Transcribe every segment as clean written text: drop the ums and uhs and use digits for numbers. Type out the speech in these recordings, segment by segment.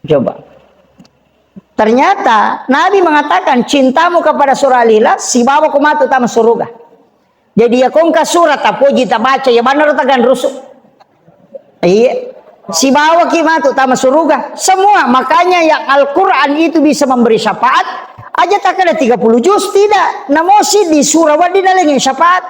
Coba. Ternyata Nabi mengatakan cintamu kepada surah Al-Ikhlas si bawa kumatu tama surga. Jadi ya kongka surat tapuji tak baca ya benar tagan rusuk. Iya. Si bawa kimatu tama surga. Semua makanya yang Al-Quran itu bisa memberi syafaat. Aja tak ada 30 juz tidak. Namosi di surah wadina lagi syafaat.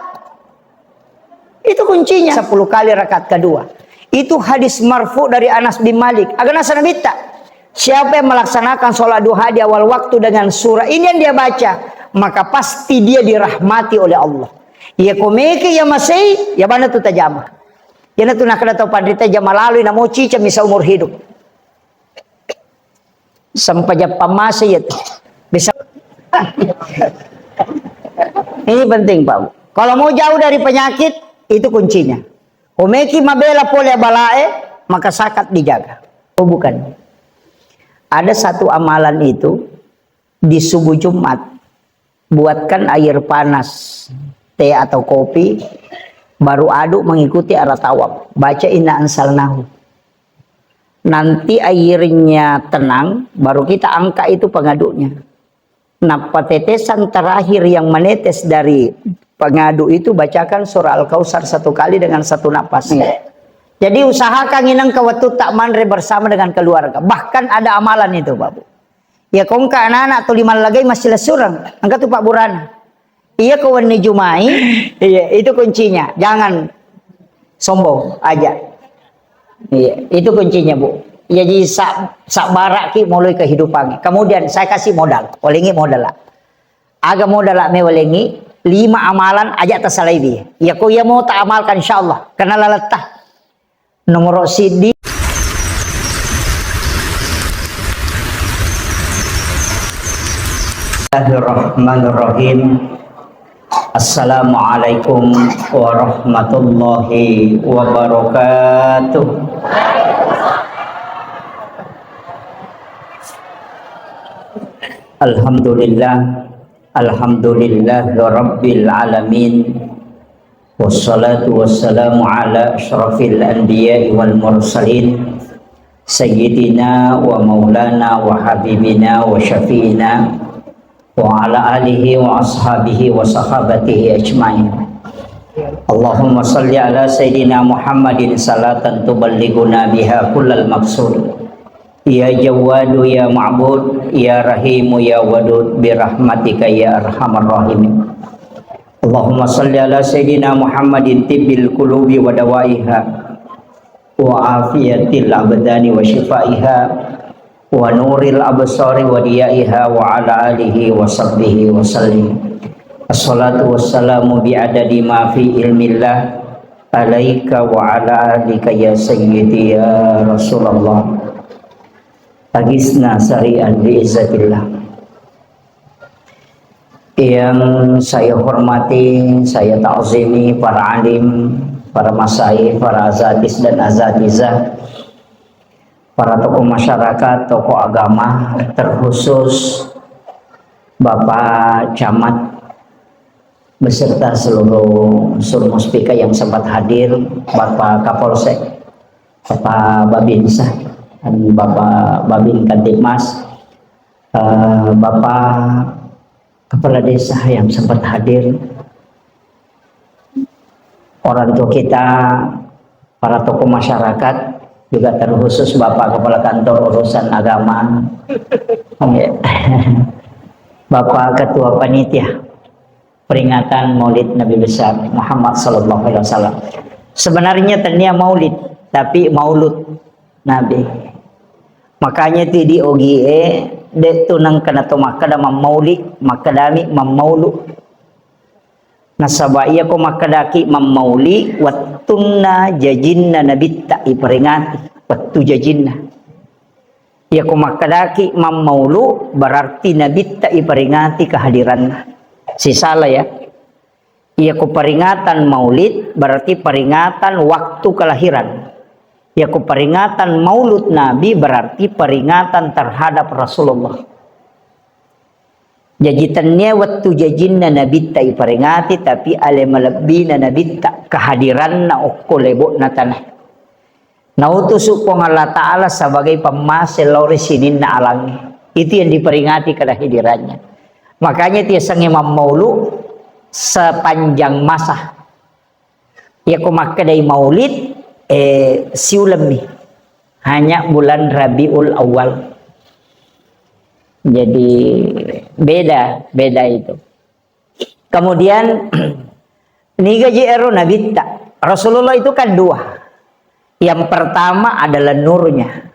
Itu kuncinya. 10 kali rakaat kedua. Itu hadis marfu dari Anas bin Malik. Agak nasa Nabi tak. Siapa yang melaksanakan sholat duha di awal waktu dengan surah ini yang dia baca, maka pasti dia dirahmati oleh Allah. Ya komeke ya masih, ya mana tu tajamah. Ya na tu nak ada tahu pandita jama lalu na mau cica misa umur hidup. Sampai jam pamasa ya bisa. Ini penting Pak. Kalau mau jauh dari penyakit itu kuncinya. Komeki mabela pole balae maka sakat dijaga. Oh bukan. Ada satu amalan itu di subuh Jumat, buatkan air panas, teh atau kopi, baru aduk mengikuti arah tawaf. Baca inna ansalnahu. Nanti airnya tenang, baru kita angkat itu pengaduknya. Nah, tetesan terakhir yang menetes dari pengaduk itu bacakan surah Al-Kautsar 1 kali dengan 1 napas. Jadi usahakan inang kawatu tak manre bersama dengan keluarga. Bahkan ada amalan itu, Bapak. Ya kongka anak-anak atau 5 lagi masih lesurang. Angkat tuh Pak Burana. Iya kawan ni Jumai. Iya, itu kuncinya. Jangan sombong aja. Iya, itu kuncinya, Bu. Ya jadi sak barak ki mulai kehidupan. Kemudian saya kasih modal. Walengi modal lah. Agak modal lah me walengi 5 amalan aja tasalaibi. Ya kau ya mau tak amalkan insyaallah. Karena lalatah. Nomor CD Bismillahirrahmanirrahim. Assalamualaikum warahmatullahi wabarakatuh. Alhamdulillah rabbil alamin. Wassalatu wassalamu ala asyrafil anbiya'i wal mursalin sayyidina wa maulana wa habibina wa syafi'ina wa ala alihi wa ashabihi wa sahabatihi ajma'in. Allahumma salli ala sayyidina Muhammadin salatan tuballighuna biha kullal maqsud. Ya Jawadu ya Ma'bud ya Rahimu ya Wadud birahmatika ya arhamar rahimin. Allahumma salli ala sayyidina Muhammadin tibbil qulubi wa dawaiha wa afiyatil abdani wa shifaiha wa nuril absari wa diyaiha wa ala alihi wa sahbihi wa sallim. Assalatu wassalamu bi'adadi ma fi ilmillah alaika wa ala alika ya sayyidi ya Rasulullah. Agisna sari'an bi'izzatillah. Yang saya hormati, saya ta'zimi para alim, para masyaikh, para azatis dan azatizah, para tokoh masyarakat, tokoh agama, terkhusus Bapak Camat beserta seluruh muspika yang sempat hadir, Bapak Kapolsek, Bapak Babinsa, dan Bapak Babin Kantipmas, Bapak Kepala Desa yang sempat hadir, orang tua kita, para tokoh masyarakat, juga terkhusus Bapak Kepala Kantor Urusan Agama, Bapak Ketua Panitia peringatan Maulid Nabi besar Muhammad Sallallahu Alaihi Wasallam. Sebenarnya tadinya Maulid, tapi Maulud Nabi. Makanya ti di OGE de tunang kana to makada mamauli makadami mamaulu nasabaiya ko makadaki mamauli wattunna jajinna nabitta iperingati wattu jajinna ya ko makadaki mamaulu berarti nabitta iperingati kehadiranna si salah ya iya ko peringatan maulid berarti peringatan waktu kelahiran. Ya peringatan maulud Nabi berarti peringatan terhadap Rasulullah. Jajitannya waktu jajinna Nabi tak peringati tapi ale malabina Nabi tak kehadiran na okko lebok na tanah. Nautusuk pong Allah Ta'ala sebagai pemasil lori sinin na alangi. Itu yang diperingati kehadirannya. Makanya dia Imam Maulud sepanjang masa. Ya kumak kedai maulid siulemi. Hanya bulan Rabiul Awal. Jadi beda itu. Kemudian niga jero nabitta. Rasulullah itu kan dua. Yang pertama adalah nurnya.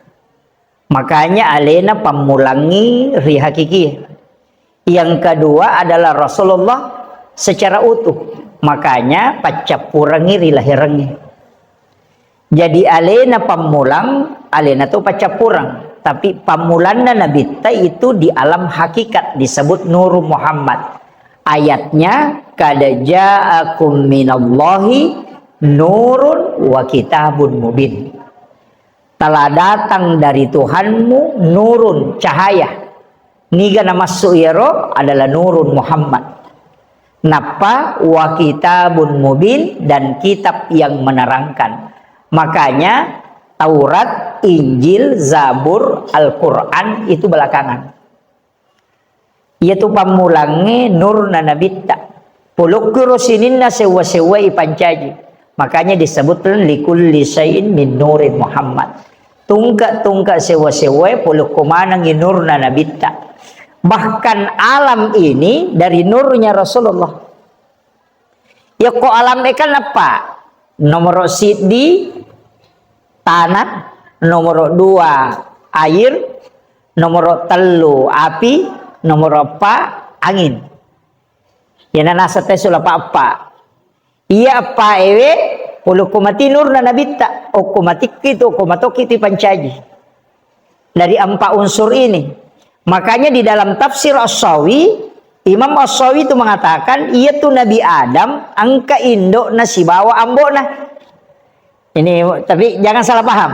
Makanya alena pamulangi rihakiki. Yang kedua adalah Rasulullah secara utuh. Makanya pacapurangi rilahirangi. Jadi alena pamulang, alena itu pacapurang. Tapi pamulanna nabita itu di alam hakikat disebut Nur Muhammad. Ayatnya kada ja'akum minallahi nurun wa kitabun mubin. Telah datang dari Tuhanmu nurun, cahaya. Niga nama su'iro adalah nurun Muhammad. Napa wa kitabun mubin, dan kitab yang menerangkan. Makanya Taurat, Injil, Zabur, Al-Quran itu belakangan. Yaitu pamulangi nur nanabitta. Pulukku sininna sewa-sewa ipancaji. Makanya disebutkan likulli syai'in min nurin Muhammad. Tungka-tungka sewa-sewa puluk kumanang nur nanabitta. Bahkan alam ini dari nurnya Rasulullah. Ya kok alam ikan apa? Nomor di tanah, nomor 2 air, nomor 3 api, nomor 4 angin. Ya nasa tesul apa? Iya apa ewe puluh kumati nur na nabita o kumatik itu kumatoki ti pancaji dari 4 unsur ini. Makanya di dalam tafsir As-Sawi, Imam As-Sawi itu mengatakan iya tuh Nabi Adam angka indo na si bawa ambo na. Ini tapi jangan salah paham.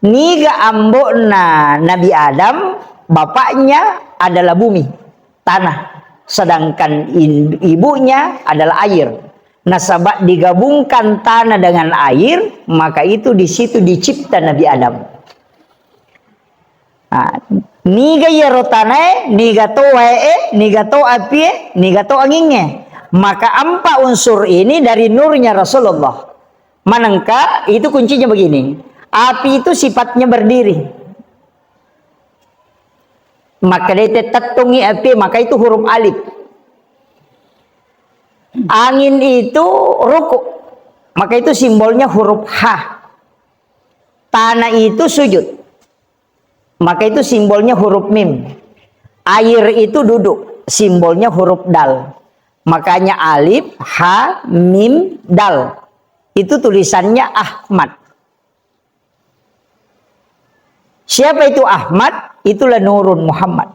Niga ambo na Nabi Adam bapaknya adalah bumi, tanah, sedangkan ibunya adalah air. Nasabak digabungkan tanah dengan air, maka itu di situ dicipta Nabi Adam. Niga yerotane, niga to wae, niga to api, niga to anginnya. Maka 4 unsur ini dari nurnya Rasulullah. Manangka itu kuncinya begini. Api itu sifatnya berdiri. Maka dia tetungi api, maka itu huruf alif. Angin itu ruku, maka itu simbolnya huruf H. Tanah itu sujud, maka itu simbolnya huruf mim. Air itu duduk, simbolnya huruf dal. Makanya alif, H, mim, dal. Itu tulisannya Ahmad. Siapa itu Ahmad? Itulah Nurun Muhammad.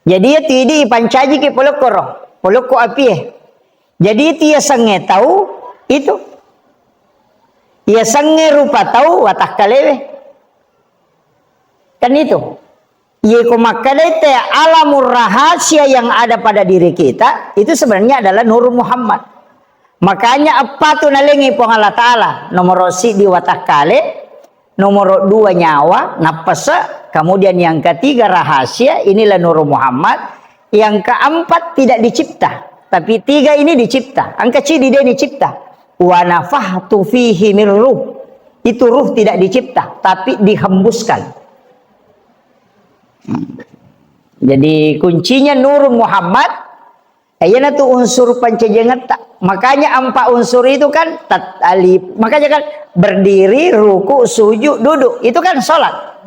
Jadi ya tidi pancaji ke polokoro. Poloko api. Jadi dia sange tahu itu. Ia sange rupa tahu watak kalewe. Kan itu. Ia kumakadete alamur rahasia yang ada pada diri kita itu sebenarnya adalah Nur Muhammad. Makanya apa tuh nalengi pong Allah Ta'ala. Nomor si di watak kale. Nomor 2 nyawa. Napasa. Kemudian yang ketiga rahasia. Inilah Nur Muhammad. Yang keempat tidak dicipta, tapi 3 ini dicipta. Angka cidi dia dicipta. Wa nafahtu fihi min ruh. Itu ruh tidak dicipta, tapi dihembuskan. Jadi kuncinya Nur Muhammad. Ayana tuh unsur pancajangan. Makanya 4 unsur itu kan alif. Makanya kan berdiri, ruku, sujud, duduk. Itu kan sholat.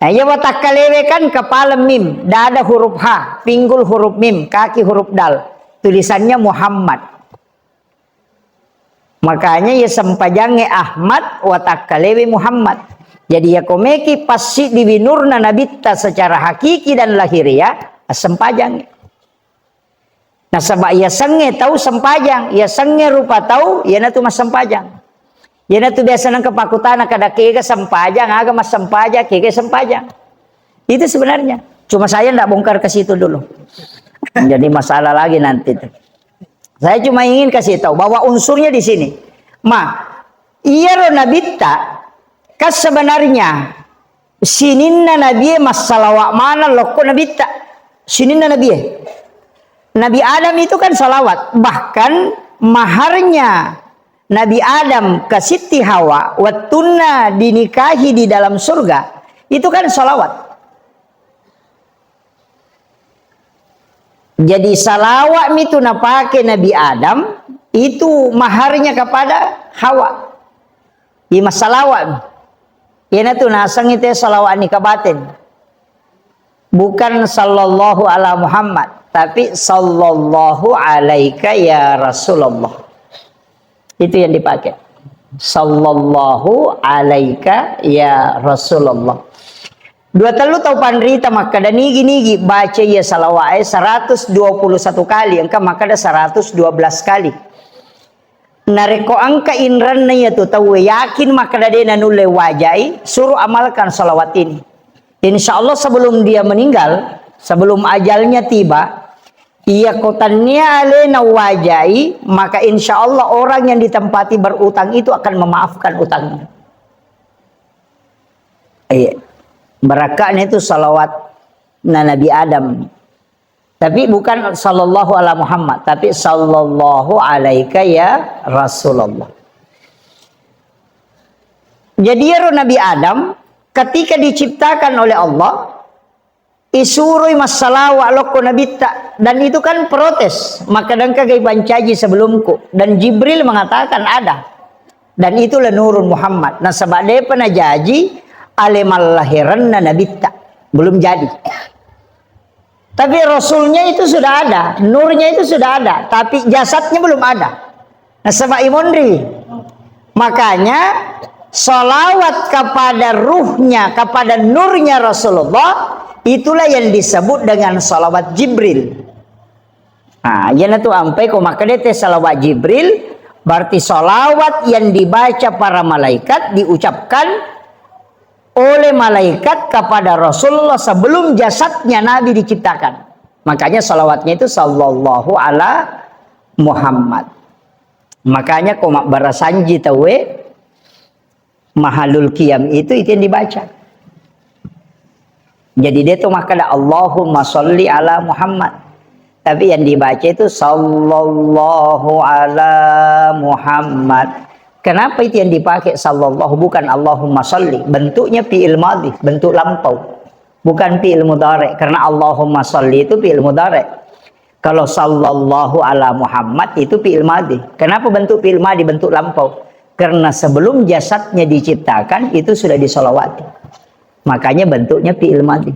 Ya watak kalewe kan kepala mim, dada huruf H, pinggul huruf mim, kaki huruf dal. Tulisannya Muhammad. Makanya ya sempajangnya Ahmad watak kalewe Muhammad. Jadi ya komeki pasti diwinurna nabita secara hakiki dan lahiriah sempajang. Nah sebab ya senge tahu sempajang, ya senge rupa tahu, ya natu mas sempajang. Yana tu biasa nang kepakutana kada kega sempajang, aga mas sempajang, kega sempajang. Itu sebenarnya. Cuma saya ndak bongkar ke situ dulu. Jadi masalah lagi nanti. Saya cuma ingin kasih tahu bahwa unsurnya di sini. Iya ro nabitta kas sebenarnya sininna nabi mas salawat mana loko nabitta sininna nabi. Nabi Adam itu kan salawat, bahkan maharnya Nabi Adam ke Siti Hawa wattunna dinikahi di dalam surga itu kan salawat. Jadi salawat itu napake Nabi Adam itu maharnya kepada Hawa. Ima salawat. Yana tu nasang itu salawat ni kabatin. Bukan sallallahu ala Muhammad, tapi sallallahu alaika ya Rasulullah. Itu yang dipakai. Sallallahu alaika ya Rasulullah. Dua telu tau panrita maka da nigi baca ya salawat 121 kali, angka maka da 112 kali. Nareko angka inran na ya tu tahu yakin maka da dena nule wajai suruh amalkan salawat ini. Insya Allah sebelum dia meninggal, sebelum ajalnya tiba, ia kotannya alena wajai, maka insya Allah orang yang ditempati berutang itu akan memaafkan utangnya. Iya. Berakaknya itu salawat Nabi Adam. Tapi bukan sallallahu ala Muhammad, tapi sallallahu alaika ya Rasulullah. Jadi ya Nabi Adam ketika diciptakan oleh Allah isurui masalah loko nabitta, dan itu kan protes maka dan kagai bancaji sebelumku, dan Jibril mengatakan ada, dan itulah nurun Muhammad. Nah sebab dia pernah janji alemal lahiranna nabitta belum jadi, tapi rasulnya itu sudah ada, nurnya itu sudah ada, tapi jasadnya belum ada. Nah sebab imondri makanya salawat kepada ruhnya, kepada nurnya Rasulullah, itulah yang disebut dengan salawat Jibril. Nah, yana tu ampai ko makadete salawat Jibril, berarti salawat yang dibaca para malaikat, diucapkan oleh malaikat kepada Rasulullah sebelum jasadnya Nabi diciptakan. Makanya salawatnya itu sallallahu ala Muhammad. Makanya ko mak barasanji tawe mahalul qiyam itu yang dibaca. Jadi dia tuh makanya Allahumma sholli ala Muhammad. Tapi yang dibaca itu sallallahu ala Muhammad. Kenapa itu yang dipakai sallallahu bukan Allahumma sholli? Bentuknya fi'il madhi, bentuk lampau. Bukan fi'il mudhari, karena Allahumma sholli itu fi'il mudhari. Kalau sallallahu ala Muhammad itu fi'il madhi. Kenapa bentuk fi'il madhi, bentuk lampau? Karena sebelum jasadnya diciptakan itu sudah disolawati. Makanya bentuknya fi'il madhi.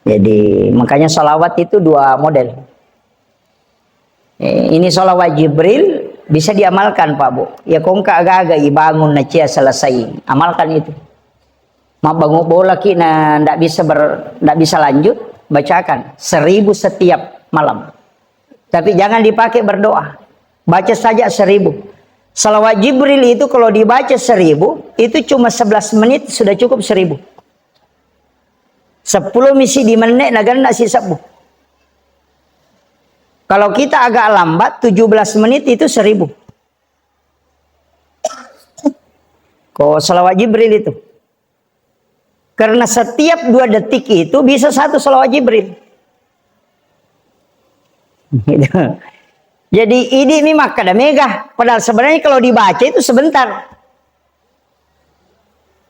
Jadi makanya solawat itu dua model. Ini solawat Jibril bisa diamalkan Pak Bu. Ya kongka agak-agak bangun nacia selesai. Amalkan itu. Ma bangun bola kina ndak bisa lanjut, bacakan 1000 setiap malam. Tapi jangan dipakai berdoa. Baca saja 1000. Salawat Jibril itu kalau dibaca 1000, itu cuma 11 menit sudah cukup 1000. 10 misi di menit nagan nasi sabu. Kalau kita agak lambat 17 menit itu 1000. Kok salawat Jibril itu? Karena setiap 2 detik itu bisa 1 salawat Jibril. Jadi ini memang kada megah. Padahal sebenarnya kalau dibaca itu sebentar.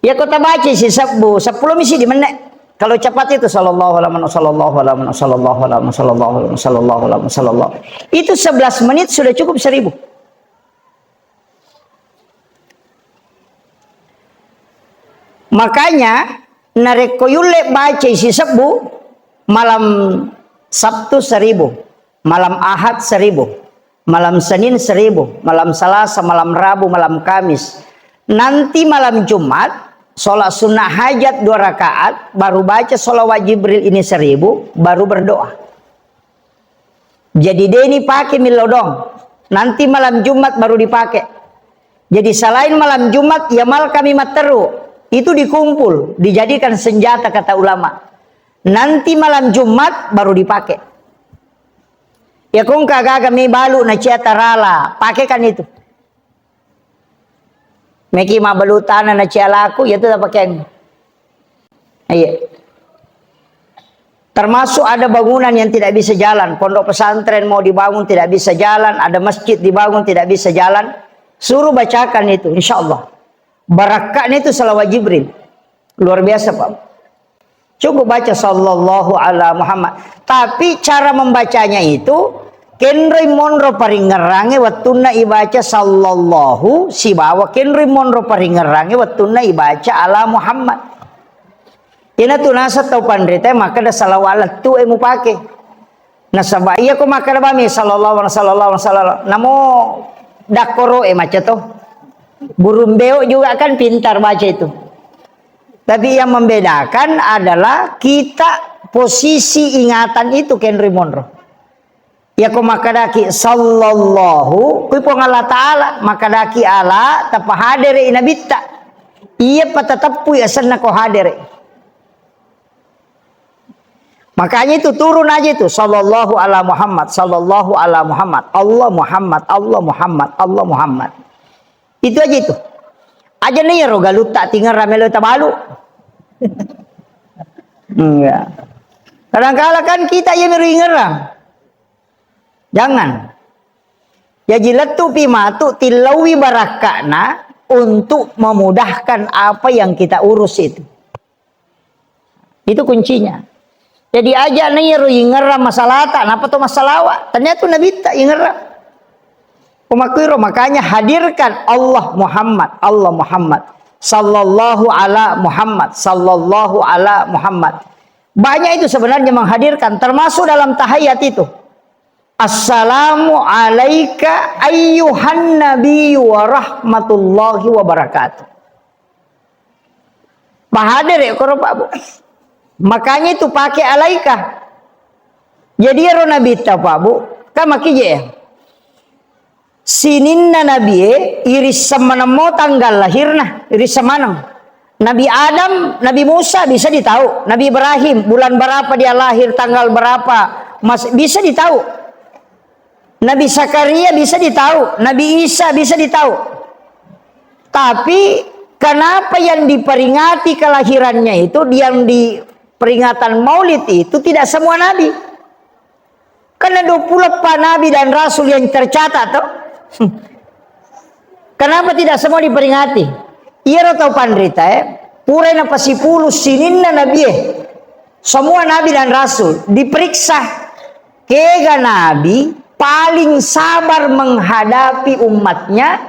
Ya kota baca sih 10 misi di menit. Kalau cepat itu sallallahu alaihi wasallam. Itu 11 menit sudah cukup 1000. Makanya narekoyule baca isi 10 malam Sabtu 1000, malam Ahad 1000. Malam Senin 1000, malam Selasa, malam Rabu, malam Kamis. Nanti malam Jumat, sholat sunnah hajat 2 rakaat, baru baca sholawat Jibril ini 1000, baru berdoa. Jadi dia ini pakai milodong. Nanti malam Jumat baru dipakai. Jadi selain malam Jumat, ya mal kami materu. Itu dikumpul, dijadikan senjata kata ulama. Nanti malam Jumat baru dipakai. Ya kung kagaga may balu na siya tarala. Pakai kan itu. Meki mabalutan na siya laku, ya itu dah pakai. Iya. Termasuk ada bangunan yang tidak bisa jalan. Pondok pesantren mau dibangun tidak bisa jalan. Ada masjid dibangun tidak bisa jalan. Suruh bacakan itu, insya Allah. Barakahnya itu salawat Jibril. Luar biasa Pak. Cukup baca sallallahu ala Muhammad. Tapi cara membacanya itu kenri monro paringerange wattuna ibaca sallallahu si bawa kenri monro paringerange wattuna ibaca ala Muhammad. Ina tu nasa tau pandrita maka da salawat tu emu pake. Nasaba iya ko maka da bami sallallahu alaihi wasallam. Namo dakoro maca to. Burung beo juga kan pintar baca itu. Tapi yang membedakan adalah kita posisi ingatan itu Henry Monroe. Ya ko makadaki sallallahu ku pongala taala makadaki ala tapahadere inabitta. Iya patatappu ya sanna ko hadere. Makanya itu turun aja itu sallallahu ala Muhammad, sallallahu ala Muhammad, Allah Muhammad, Allah Muhammad, Allah Muhammad. Itu aja itu. Aja nih rogalut tak tinggal ramelo tabalu. Enggak. Kadang-kala kan kita yang ngerang. Jangan. Ya jilatu pimatu tilawi barakana untuk memudahkan apa yang kita urus itu. Itu kuncinya. Jadi aja nih ngerang masalah tak, apa tuh masalah? Ternyata Nabi tak ngerang. Umakiru makanya hadirkan Allah Muhammad, Allah Muhammad, sallallahu ala Muhammad, sallallahu ala Muhammad. Banyak itu sebenarnya menghadirkan, termasuk dalam tahiyat itu. Assalamu alaika ayyuhan nabiyyu wa rahmatullahi wa barakatuh. Bahadir ya Pak Bu. Makanya itu pakai alaika. Jadi ya Nabi Pak Bu, kan makije ya. Sininna Nabi iris semanamo tanggal lahirna iris semanam. Nabi Adam, Nabi Musa bisa ditahu. Nabi Ibrahim bulan berapa dia lahir, tanggal berapa, bisa ditahu. Nabi Zakaria bisa ditahu, Nabi Isa bisa ditahu. Tapi kenapa yang diperingati kelahirannya itu, yang di peringatan Maulid itu tidak semua nabi? Karena 24 nabi dan rasul yang tercatat toh. Kenapa tidak semua diperingati? Iya atau pandrita pura na pasipulu sininna nabi semua nabi dan rasul diperiksa. Kega nabi paling sabar menghadapi umatnya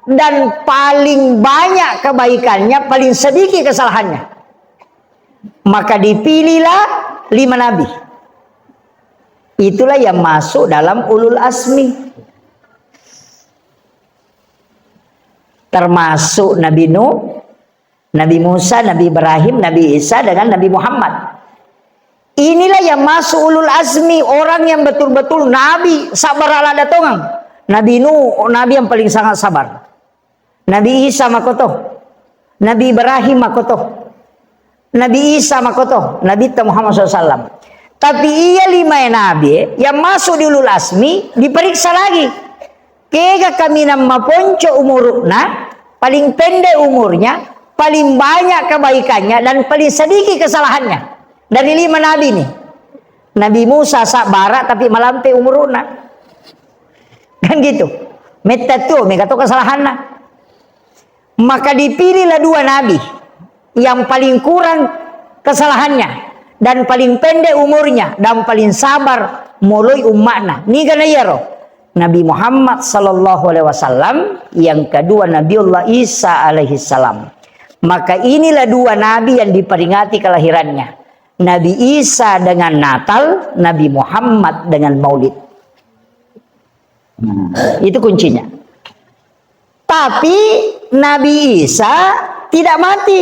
dan paling banyak kebaikannya, paling sedikit kesalahannya. Maka dipilihlah 5 nabi. Itulah yang masuk dalam ulul asmi. Termasuk Nabi Nuh, Nabi Musa, Nabi Ibrahim, Nabi Isa dengan Nabi Muhammad. Inilah yang masuk ulul azmi, orang yang betul-betul Nabi sabar ala datongang. Nabi Nuh, Nabi yang paling sangat sabar. Nabi Isa makoto, Nabi Ibrahim makoto, Nabi Isa makoto, Nabi Muhammad SAW. Tapi ia 5 nabi yang masuk di ulul azmi diperiksa lagi. Kega kami nama ponco umurna, paling pendek umurnya, paling banyak kebaikannya dan paling sedikit kesalahannya. Dari 5 nabi nih. Nabi Musa sabarat tapi malampe umurna. Kan gitu. Meta tuh, mereka tuh kesalahannya. Maka dipilihlah 2 nabi yang paling kurang kesalahannya dan paling pendek umurnya dan paling sabar mulai umatna. Ni kana ya roh. Nabi Muhammad sallallahu alaihi wasallam, yang kedua Nabiullah Isa alaihi salam. Maka inilah 2 nabi yang diperingati kelahirannya. Nabi Isa dengan Natal, Nabi Muhammad dengan Maulid. Itu kuncinya. Tapi Nabi Isa tidak mati.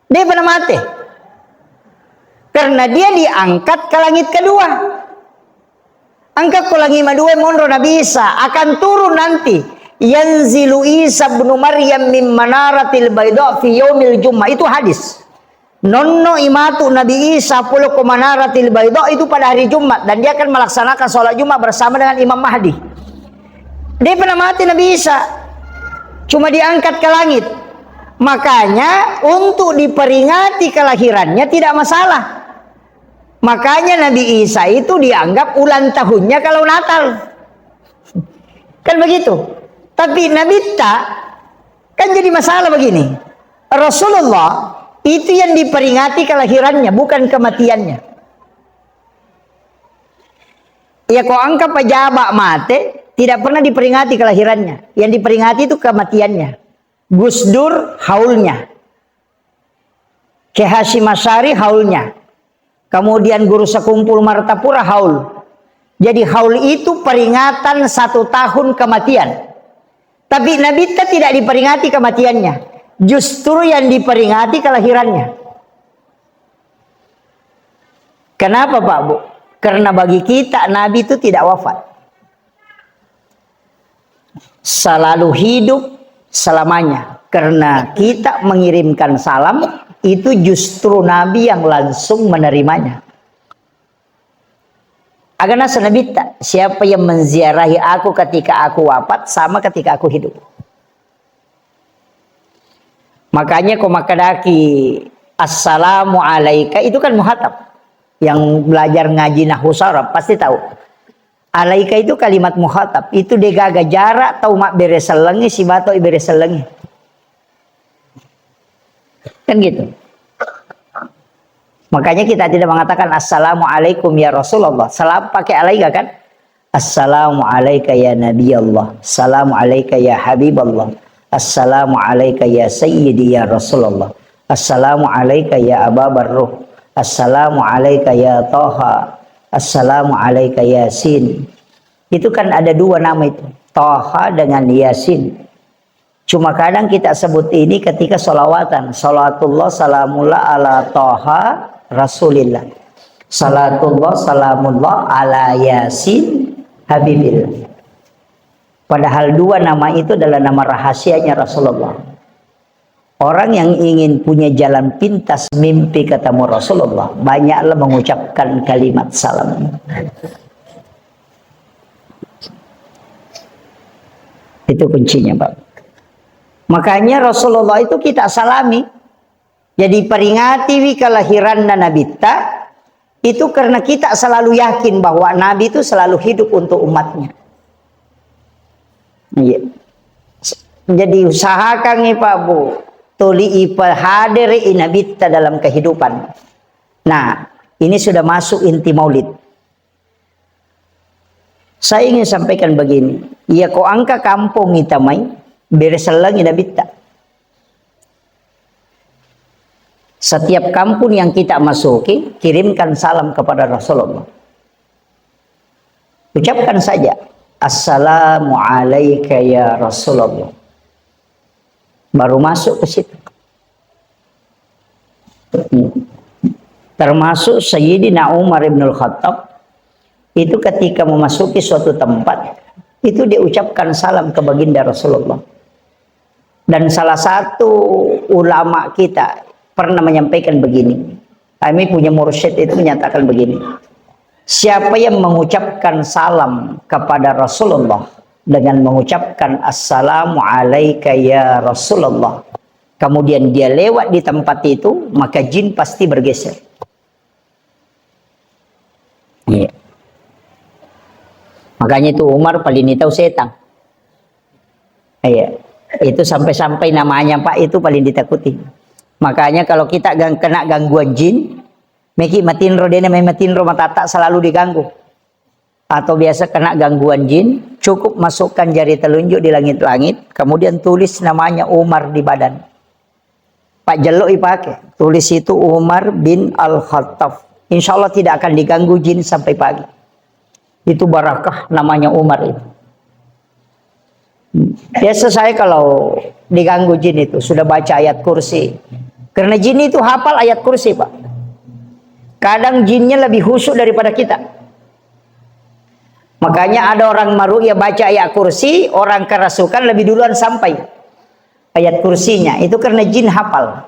Dia pernah mati. Karena dia diangkat ke langit kedua. Angkat ke langit kedua monro Nabi Isa akan turun nanti. Yanzilu Isa bin Maryam min manaratil bayda fi yaumil Jummah. Itu hadis. Nonno imatu Nabi Isa puluh kumanaratil baydo itu pada hari Jumat, dan dia akan melaksanakan sholat Jumat bersama dengan Imam Mahdi. Dia pernah mati Nabi Isa, cuma diangkat ke langit. Makanya untuk diperingati kelahirannya tidak masalah. Makanya Nabi Isa itu dianggap ulang tahunnya kalau Natal. Kan begitu. Tapi Nabi tak, kan jadi masalah begini. Rasulullah itu yang diperingati kelahirannya, bukan kematiannya. Ya kau anggap pejabat mati, tidak pernah diperingati kelahirannya. Yang diperingati itu kematiannya. Gus Dur haulnya. Ki Hasyim Asy'ari haulnya. Kemudian Guru Sekumpul Martapura haul. Jadi haul itu peringatan 1 tahun kematian. Tapi Nabi tidak diperingati kematiannya. Justru yang diperingati kelahirannya. Kenapa Pak Bu? Karena bagi kita Nabi itu tidak wafat. Selalu hidup selamanya. Karena kita mengirimkan salam, itu justru Nabi yang langsung menerimanya. Agana Nabi tak, siapa yang menziarahi aku ketika aku wafat sama ketika aku hidup. Makanya kau makadaki assalamu alaika itu kan muhatab. Yang belajar ngaji nahwu saraf pasti tahu. Alaika itu kalimat muhatab. Itu degaga jarak tau mak bereselengi si bato bereselengi. Kan gitu. Makanya kita tidak mengatakan assalamualaikum ya Rasulullah. Salam pakai alaika kan? Assalamu alaika ya Nabi Allah. Assalamu alaika ya Habib Allah. Assalamu alaika ya Sayyidi ya Rasulullah. Assalamu alaika ya Aba Barruh. Assalamu alaika ya Taha. Assalamu alaika Yasin. Itu kan ada 2 nama itu. Taha dengan Yasin. Cuma kadang kita sebut ini ketika sholawatan. Salatullah salamullah ala Taha Rasulillah. Salatullah salamullah ala Yasin Habibillah. Padahal 2 nama itu adalah nama rahasianya Rasulullah. Orang yang ingin punya jalan pintas mimpi ketemu Rasulullah, banyaklah mengucapkan kalimat salam. Itu kuncinya Pak. Makanya Rasulullah itu kita salami. Jadi peringati kelahiran Nabi itu karena kita selalu yakin bahwa Nabi itu selalu hidup untuk umatnya. Iya. Jadi usahakan nih Pak Bu, tuli hadiri Nabi dalam kehidupan. Nah, ini sudah masuk inti maulid. Saya ingin sampaikan begini, ya kau angka kampung kita mai bereselangi Nabi tak. Setiap kampung yang kita masuki, kirimkan salam kepada Rasulullah. Ucapkan saja, assalamu alaika ya Rasulullah. Baru masuk ke situ. Termasuk Sayyidina Umar ibn al-Khattab, itu ketika memasuki suatu tempat, itu dia ucapkan salam ke baginda Rasulullah. Dan salah satu ulama kita pernah menyampaikan begini. Kami punya mursyid itu menyatakan begini. Siapa yang mengucapkan salam kepada Rasulullah dengan mengucapkan assalamu alaika ya Rasulullah, kemudian dia lewat di tempat itu, maka jin pasti bergeser. Iya. Makanya itu Umar paling tahu setan. Iya. Itu sampai-sampai namanya Pak itu paling ditakuti. Makanya kalau kita kena gangguan jin, meki matinro dene matinro matata selalu diganggu. Atau biasa kena gangguan jin, cukup masukkan jari telunjuk di langit-langit, kemudian tulis namanya Umar di badan. Pak Jelok dipakai, tulis itu Umar bin Al-Khattab. Insya Allah tidak akan diganggu jin sampai pagi. Itu barakah namanya Umar itu. Biasa saya kalau diganggu jin itu sudah baca ayat kursi. Karena jin itu hafal ayat kursi Pak. Kadang jinnya lebih khusyuk daripada kita. Makanya ada orang maru'yah baca ayat kursi, orang kerasukan lebih duluan sampai ayat kursinya. Itu karena jin hafal.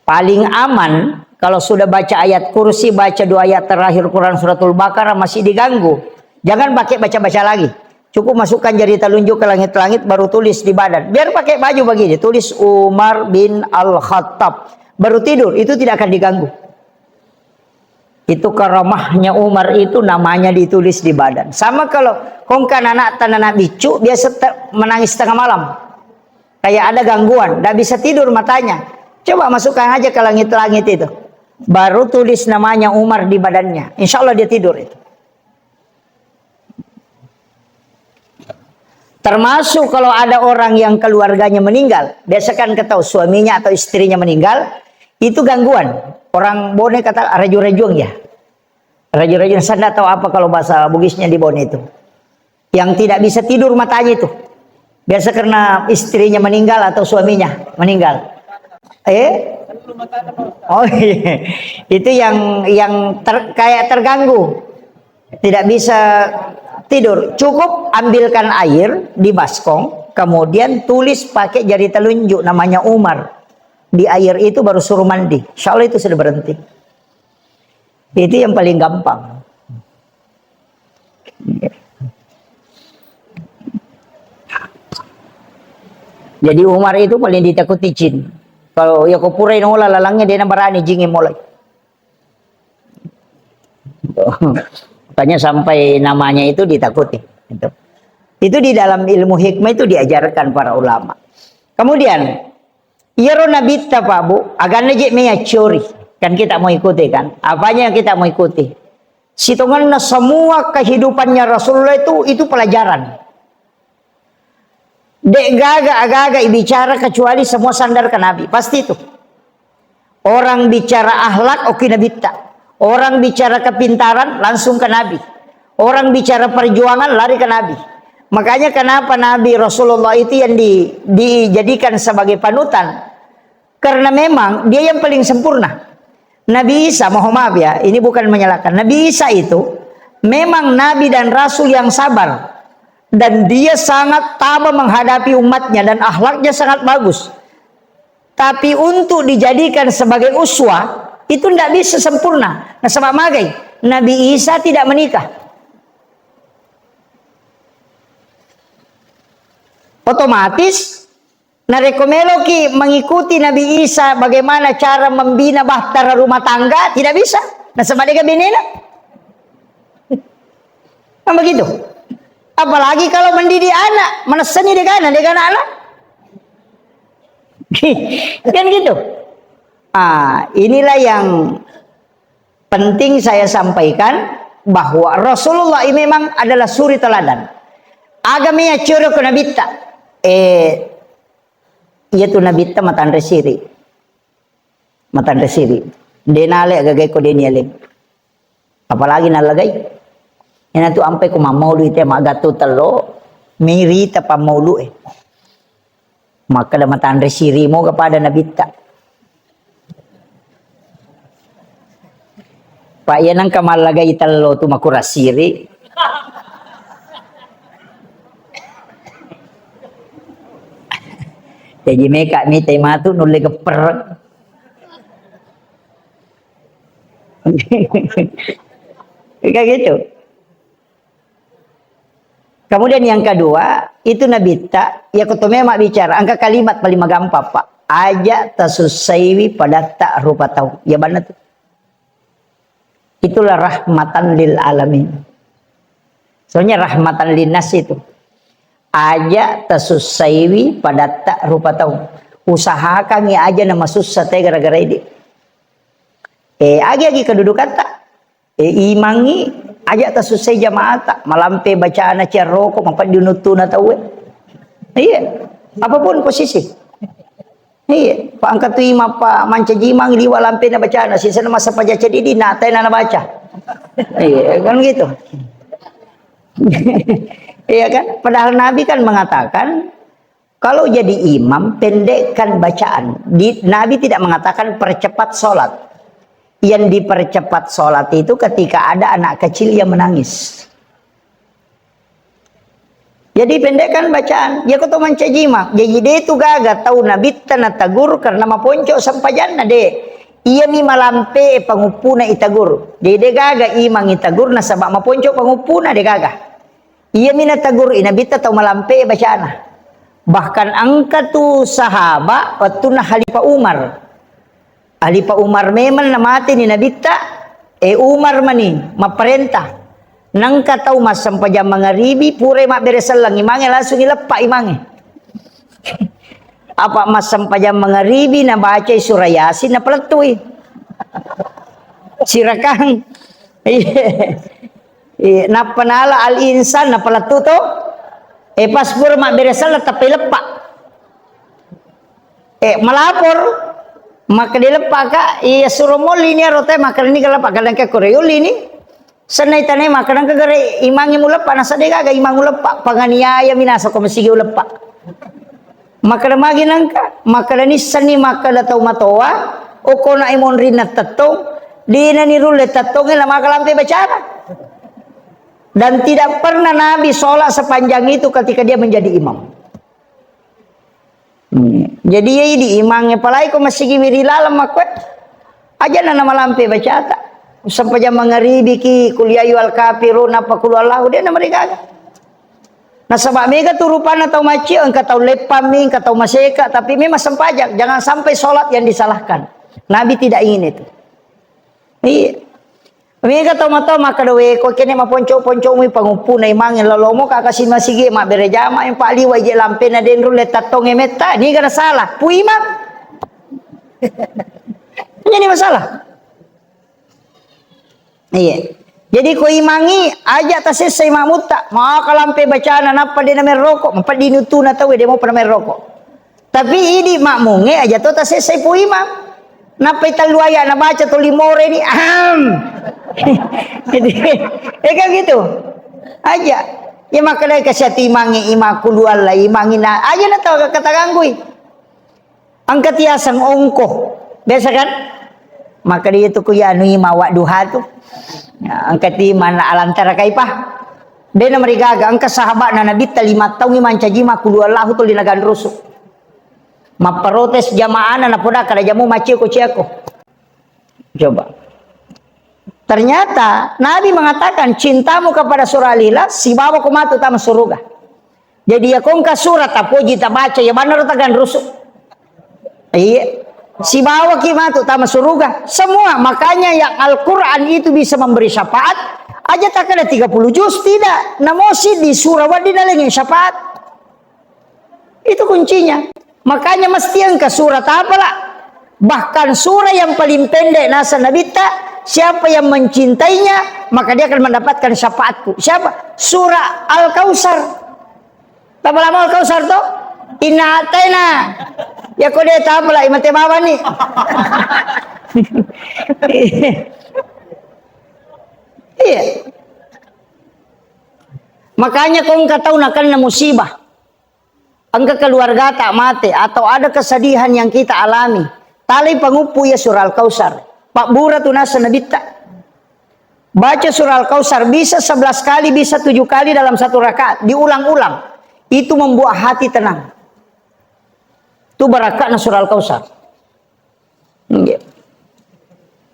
Paling aman kalau sudah baca ayat kursi, baca 2 ayat terakhir Quran suratul Baqarah masih diganggu, jangan pakai baca-baca lagi. Cukup masukkan jari telunjuk ke langit-langit, baru tulis di badan. Biar pakai baju begini, tulis Umar bin Al-Khattab. Baru tidur, itu tidak akan diganggu. Itu karamahnya Umar, itu namanya ditulis di badan. Sama kalau kongkan anak bicu, biasa menangis tengah malam. Kayak ada gangguan, tidak bisa tidur matanya. Coba masukkan aja ke langit-langit itu. Baru tulis namanya Umar di badannya. Insya Allah dia tidur itu. Termasuk kalau ada orang yang keluarganya meninggal. Biasa kan ketahui suaminya atau istrinya meninggal. Itu gangguan. Orang Bone kata raju-rajuang ya. Raju-rajuang, saya tidak tahu apa kalau bahasa Bugisnya di Bone itu. Yang tidak bisa tidur matanya itu. Biasa karena istrinya meninggal atau suaminya meninggal. Oh iya. Itu yang kayak terganggu. Tidak bisa tidur. Cukup ambilkan air di baskom, kemudian tulis pakai jari telunjuk namanya Umar. Di air itu baru suruh mandi. Insya Allah itu sudah berhenti. Itu yang paling gampang. Jadi Umar itu paling ditakuti jin. Kalau ya kupurai nola lalangnya dia berani jingi mulai. Makanya sampai namanya itu ditakuti. Itu di dalam ilmu hikmah itu diajarkan para ulama. Kemudian, Yaro nabita Pak Bu, agan najik meya curi. Kan kita mau ikuti kan? Apanya yang kita mau ikuti? Situngan semua kehidupannya Rasulullah itu pelajaran. Dek agak-agak bicara kecuali semua sandar ke Nabi. Pasti itu. Orang bicara akhlak, oke nabita. Orang bicara kepintaran, langsung ke Nabi. Orang bicara perjuangan, lari ke Nabi. Makanya kenapa Nabi Rasulullah itu yang dijadikan sebagai panutan? Karena memang dia yang paling sempurna. Nabi Isa, mohon maaf ya, ini bukan menyalahkan. Nabi Isa itu memang Nabi dan Rasul yang sabar. Dan dia sangat tabah menghadapi umatnya dan akhlaknya sangat bagus. Tapi untuk dijadikan sebagai uswah, itu tidak bisa sempurna. Nah, sebab magai Nabi Isa tidak menikah. Otomatis narekomeloki mengikuti Nabi Isa bagaimana cara membina bahtera rumah tangga tidak bisa. Nah, sebab dia binela. Kan begitu. Apalagi kalau mendidik anak, meneseni dengan anak. Kan gitu. Inilah yang penting saya sampaikan, bahwa Rasulullah ini memang adalah suri teladan. Agamanya curu ke nabita. Yaitu nabita matan resiri. Matan resiri. Denale agagay ko deniale. Apalagi nalagay. Yan tu ampe ko mamaulo ite magato talo. Mirita pa maulo Maka da matan resiri mo kepada nabita. Pak yan ang kamalagay talo tu makurasiri. Jadi mereka ni tema tu nulis keper. Kayak gitu. Kemudian yang kedua, itu nabita, ya ketemu mak bicara, angka kalimat paling gampang Pak. Aja tasusaiwi pada tak rupa tahu. Ya benar tuh. Itulah rahmatan lil alamin. Soalnya rahmatan linnas itu. Aja tasusaiwi pada tak rupa tahu. Usahakan ya aja nama susah teh gara-gara ini. Agi kedudukan tak. Imangi aja tasusai jamaah tak. Malampe bacaan aja rokok mampat dinutuna tahu. Iya. Apapun posisi. Iya. Pak angkat tu ima pak manca jimang liwa lampe na bacaan. Sisa na masa pajaca didi na tay na baca. Iya kan gitu. Iya kan? Padahal Nabi kan mengatakan kalau jadi imam pendekkan bacaan. Nabi tidak mengatakan percepat sholat. Yang dipercepat sholat itu ketika ada anak kecil yang menangis. Jadi pendekkan bacaan. Ya kau mencajima. Jadi dia itu gaga tahu nabi tanah tagur karena maponco sampajan de. Iya mi malampe pangupuna itagur. Jadi dia gaga imang itagur na sabak maponco pangupuna de gaga. Iya mi na tagur inabita tahu malampe bacaan. Bahkan angka tu sahabat waktu na Halifah Umar. Halifah Umar memang na mati ni nabita. Umar mani maperintah. Nang kataw mas sampajam mga ribi pure mak beresal lang imange langsung ilepak imange. Apa mas sampajam mga ribi na baca surah Yasin na pelatuy. Sirakang na panala al insan na pelatu to. Pas pure mak beresal na tapi lepak. Melapor maka dilepak ka suruh moli ni arote maka ni kalapak kadang ke koreoli ni. Sanay tanay makanan kagare imangi mulapa nasa de gaga imang mulapa panganiaya minasa ko masige ulapa makada magi nangka makada ni sani makada tau matoa o kona imon rin na tatong di na ni rule tatong ila makalampe bacana dan tidak pernah Nabi sholat sepanjang itu ketika dia menjadi imam. Jadi ya di imangnya palai ko masige wirilalam makwet aja na malampe bacata sampai jam mangaribi ki kuliah al kafirun apa kul Allah dia nama mereka. Nah sebab mereka turupan atau maci engkau tahu lepami engkau tahu maseka tapi memang sempajak jangan sampai sholat yang disalahkan. Nabi tidak ingin itu. Iya. Mereka tahu mata maka dewe ko kene ma ponco mi pangupu na imangin lolomo kakasih masige mak berejama yang pak liwa je lampe na den rulet tatong emeta ni kana salah pu imam. Ini masalah. Iya. Jadi ko imangi aja tasih say mamuta. Maka lampe bacaan napa dia na merokok, mapa dinutu na tahu dia mau pernah merokok. Tapi ini makmunge aja to tasih say pu imam. Napa italuaya na baca to limore ni Jadi kan gitu. Aja. Ya maka dia kasih imangi imakulu Allah imangi na aja na tahu kata ganggui. Angkat tiasang ongko. Biasa kan? Maka dia itu kuya anu imawak duha tu. Ya, angkat di mana alantara kaipah. Dia na marigaga angka sahabat na Nabi 5 tahun iman cajima kulu Allah tu linagan rusuk. Maprotes jamaah na poda kada jamu maci ko ciako. Coba. Ternyata Nabi mengatakan cintamu kepada surah Al-Ikhlas si bawa ko matu tama surga. Jadi ya kongka surat tapoji ta baca ya benar tagan rusuk. Iya. Si bawa kimatu tama surga semua makanya yang Al-Quran itu bisa memberi syafaat aja tak ada 30 juz tidak namosi di surah wadina lagi syafaat itu kuncinya makanya mesti yang ke surat apalah bahkan surah yang paling pendek nasa nabita siapa yang mencintainya maka dia akan mendapatkan syafaatku siapa surah Al-Kausar tak lama Al-Kausar tuh inna atena ya kau dia tahu lah imate bawa ni. Iya. Makanya kau enggak tahu nak kena musibah. Angka keluarga tak mati atau ada kesedihan yang kita alami. Tali pengupu ya surah Al-Kausar. Pak Bura tu nasa nabita. Baca surah Al-Kausar bisa 11 kali, bisa 7 kali dalam satu rakaat. Diulang-ulang. Itu membuat hati tenang. Itu barakat na surah Al-Kausar.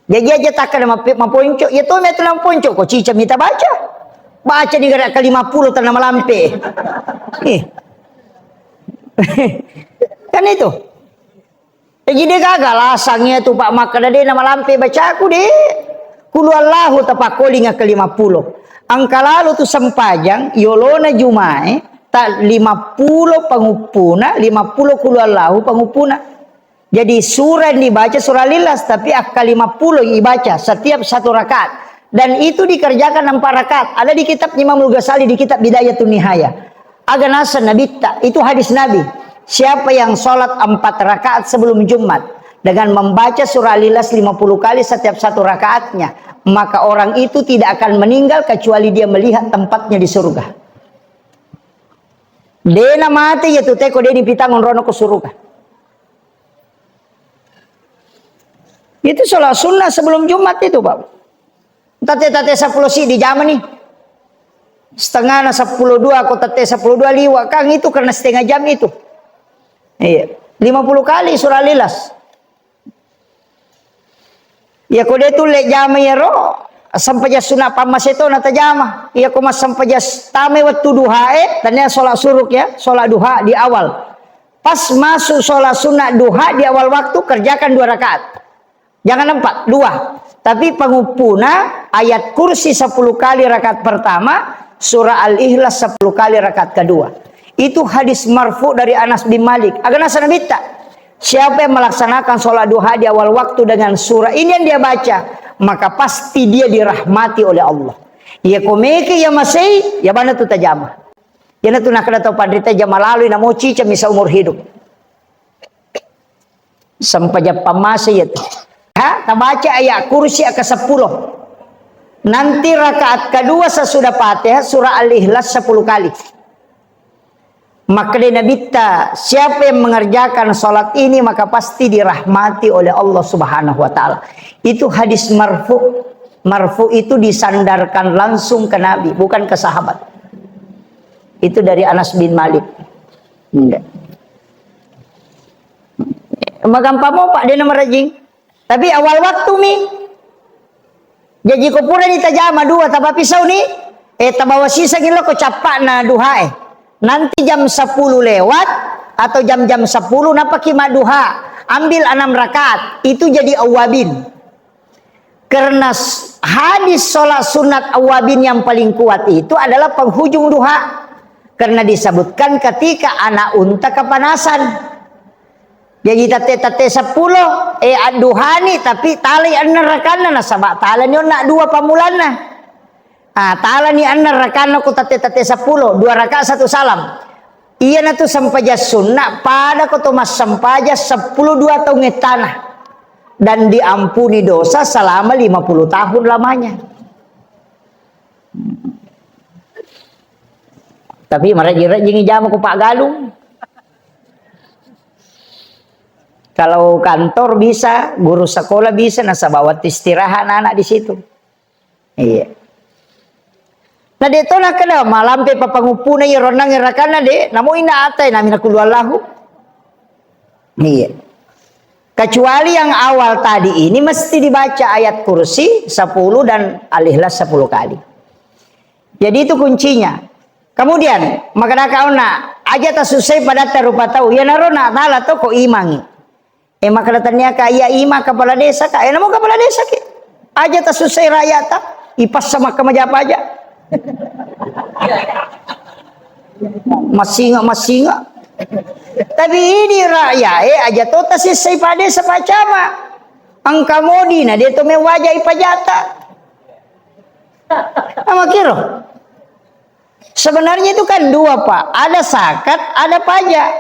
Jadi aja tak ada maponco. Ya tu metu lamponco ko cica minta baca. Baca di gerak ke 50 tanah malampe. Kan itu. Jadi dia gagal lasangnya tu Pak maka dia nama lampe baca aku deh. Kulu Allahu tapakoli nga ke 50. Angka lalu tu sempajang yolona jumae. Tak 50 pangupuna, 50 kulu Allahu pangupuna. Jadi surah yang dibaca surah Al-Ikhlas tapi angka 50 yang dibaca setiap satu rakaat. Dan itu dikerjakan 4 rakaat. Ada di kitab Imam Al-Ghazali di kitab Bidayatun Nihaya. Aganasan Nabita itu hadis Nabi. Siapa yang sholat 4 rakaat sebelum Jumat dengan membaca surah Al-Ikhlas 50 kali setiap satu rakaatnya, maka orang itu tidak akan meninggal kecuali dia melihat tempatnya di surga. Dena mati ya tu teko dia dipitangon rono ke surga. Itu sholat sunnah sebelum Jumat itu Pak. Tate-tate 10 si di zaman nih. setengah na 10.2 kota T 10.2 liwat kang itu karena setengah jam itu. Iya, 50 kali surah Al-Ikhlas. Ya kode itu lek jama ya ro sampai jas sunat pamas itu nata jama. Ya koma sampai jas tame waktu duha dan ya sholat suruk ya, sholat duha di awal. Pas masuk sholat sunat duha di awal waktu kerjakan 2 rakaat. Jangan 4, 2. Tapi pengupuna ayat kursi 10 kali rakaat pertama, surah Al-Ikhlas 10 kali rakaat kedua. Itu hadis marfu dari Anas bin Malik. Agana sanabita. Siapa yang melaksanakan sholat duha di awal waktu dengan surah ini yang dia baca, maka pasti dia dirahmati oleh Allah. Ya komeke ya masih, ya mana tu tajama. Ya tu nak kena tahu pandita jama lalu na mau cica misa umur hidup. Sampai jam pamase ya tu. Ha, ta baca ayat kursi ke 10. Nanti rakaat kedua sesudah Fatihah surah Al-Ikhlas 10 kali. Maka dia nabita, siapa yang mengerjakan sholat ini maka pasti dirahmati oleh Allah Subhanahu wa taala. Itu hadis marfu. Marfu itu disandarkan langsung ke Nabi, bukan ke sahabat. Itu dari Anas bin Malik. Enggak. Magampang mo Pak dia nama rajing. Tapi awal waktu mi. Jadi ko pura ni tajama 2 taba pisau ni. Tabawa sisa gilo ko capak na duha Nanti jam 10 lewat atau jam-jam 10 napa kima duha. Ambil 6 rakaat. Itu jadi awabin. Karena hadis sholat sunat awabin yang paling kuat itu adalah penghujung duha. Karena disebutkan ketika anak unta kepanasan. Jadi tate 10 duhani tapi tali anna rakana na sabak tali nyo nak 2 pamulana. Tala ni anna rakana ko tate 10 2 rakaat 1 salam. Iya na tu sampajas sunnah pada ko to mas sampajas 10 2 tahun tanah dan diampuni dosa selama 50 tahun lamanya. Tapi mereka jingi jamu ko Pak Galung. Kalau kantor bisa, guru sekolah bisa, nasabawat istirahat anak di situ. Iya. Nah dito na kada malam pe papangupuna y ronang irakana de namo ina atay namin nakulwalahu. Iya. Kecuali yang awal tadi ini mesti dibaca ayat kursi 10 dan Al-Ikhlas 10 kali. Jadi itu kuncinya. Kemudian maka kau nak aja tak susai pada terupa tahu ya narona tala to ko imangi. Maka datangnya kaya ima kepala desa kaya namo kepala desa ki. Aja tak susai rakyat tak ipas sama kemaja apa aja. Masih nggak. Tapi ini rakyat aja tota sisai pada sepacama. Angka modina dia tu mewajah ipajata. Ama kiro. Sebenarnya itu kan 2 Pak. Ada zakat, ada pajak.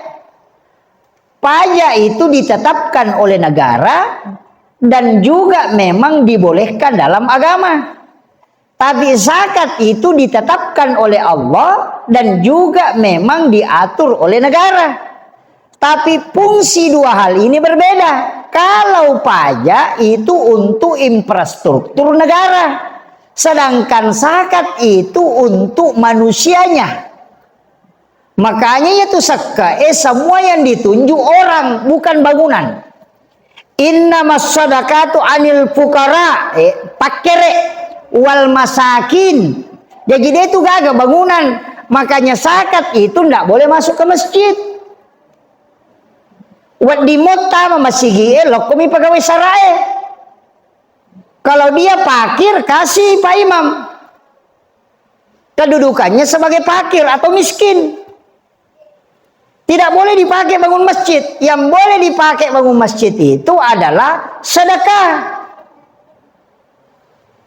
Pajak itu ditetapkan oleh negara dan juga memang dibolehkan dalam agama. Tapi zakat itu ditetapkan oleh Allah dan juga memang diatur oleh negara. Tapi fungsi 2 hal ini berbeda. Kalau pajak itu untuk infrastruktur negara, sedangkan zakat itu untuk manusianya. Makanya itu semua yang ditunjuk orang bukan bangunan. Innamas shadaqatu anil fuqara pakere wal masakin. Jadi dia itu gagah bangunan. Makanya zakat itu tidak boleh masuk ke masjid. Wat di mota masigi lokomi pegawai sarai. Kalau dia pakir kasih Pak Imam. Kedudukannya sebagai pakir atau miskin. Tidak boleh dipakai bangun masjid. Yang boleh dipakai bangun masjid itu adalah sedekah.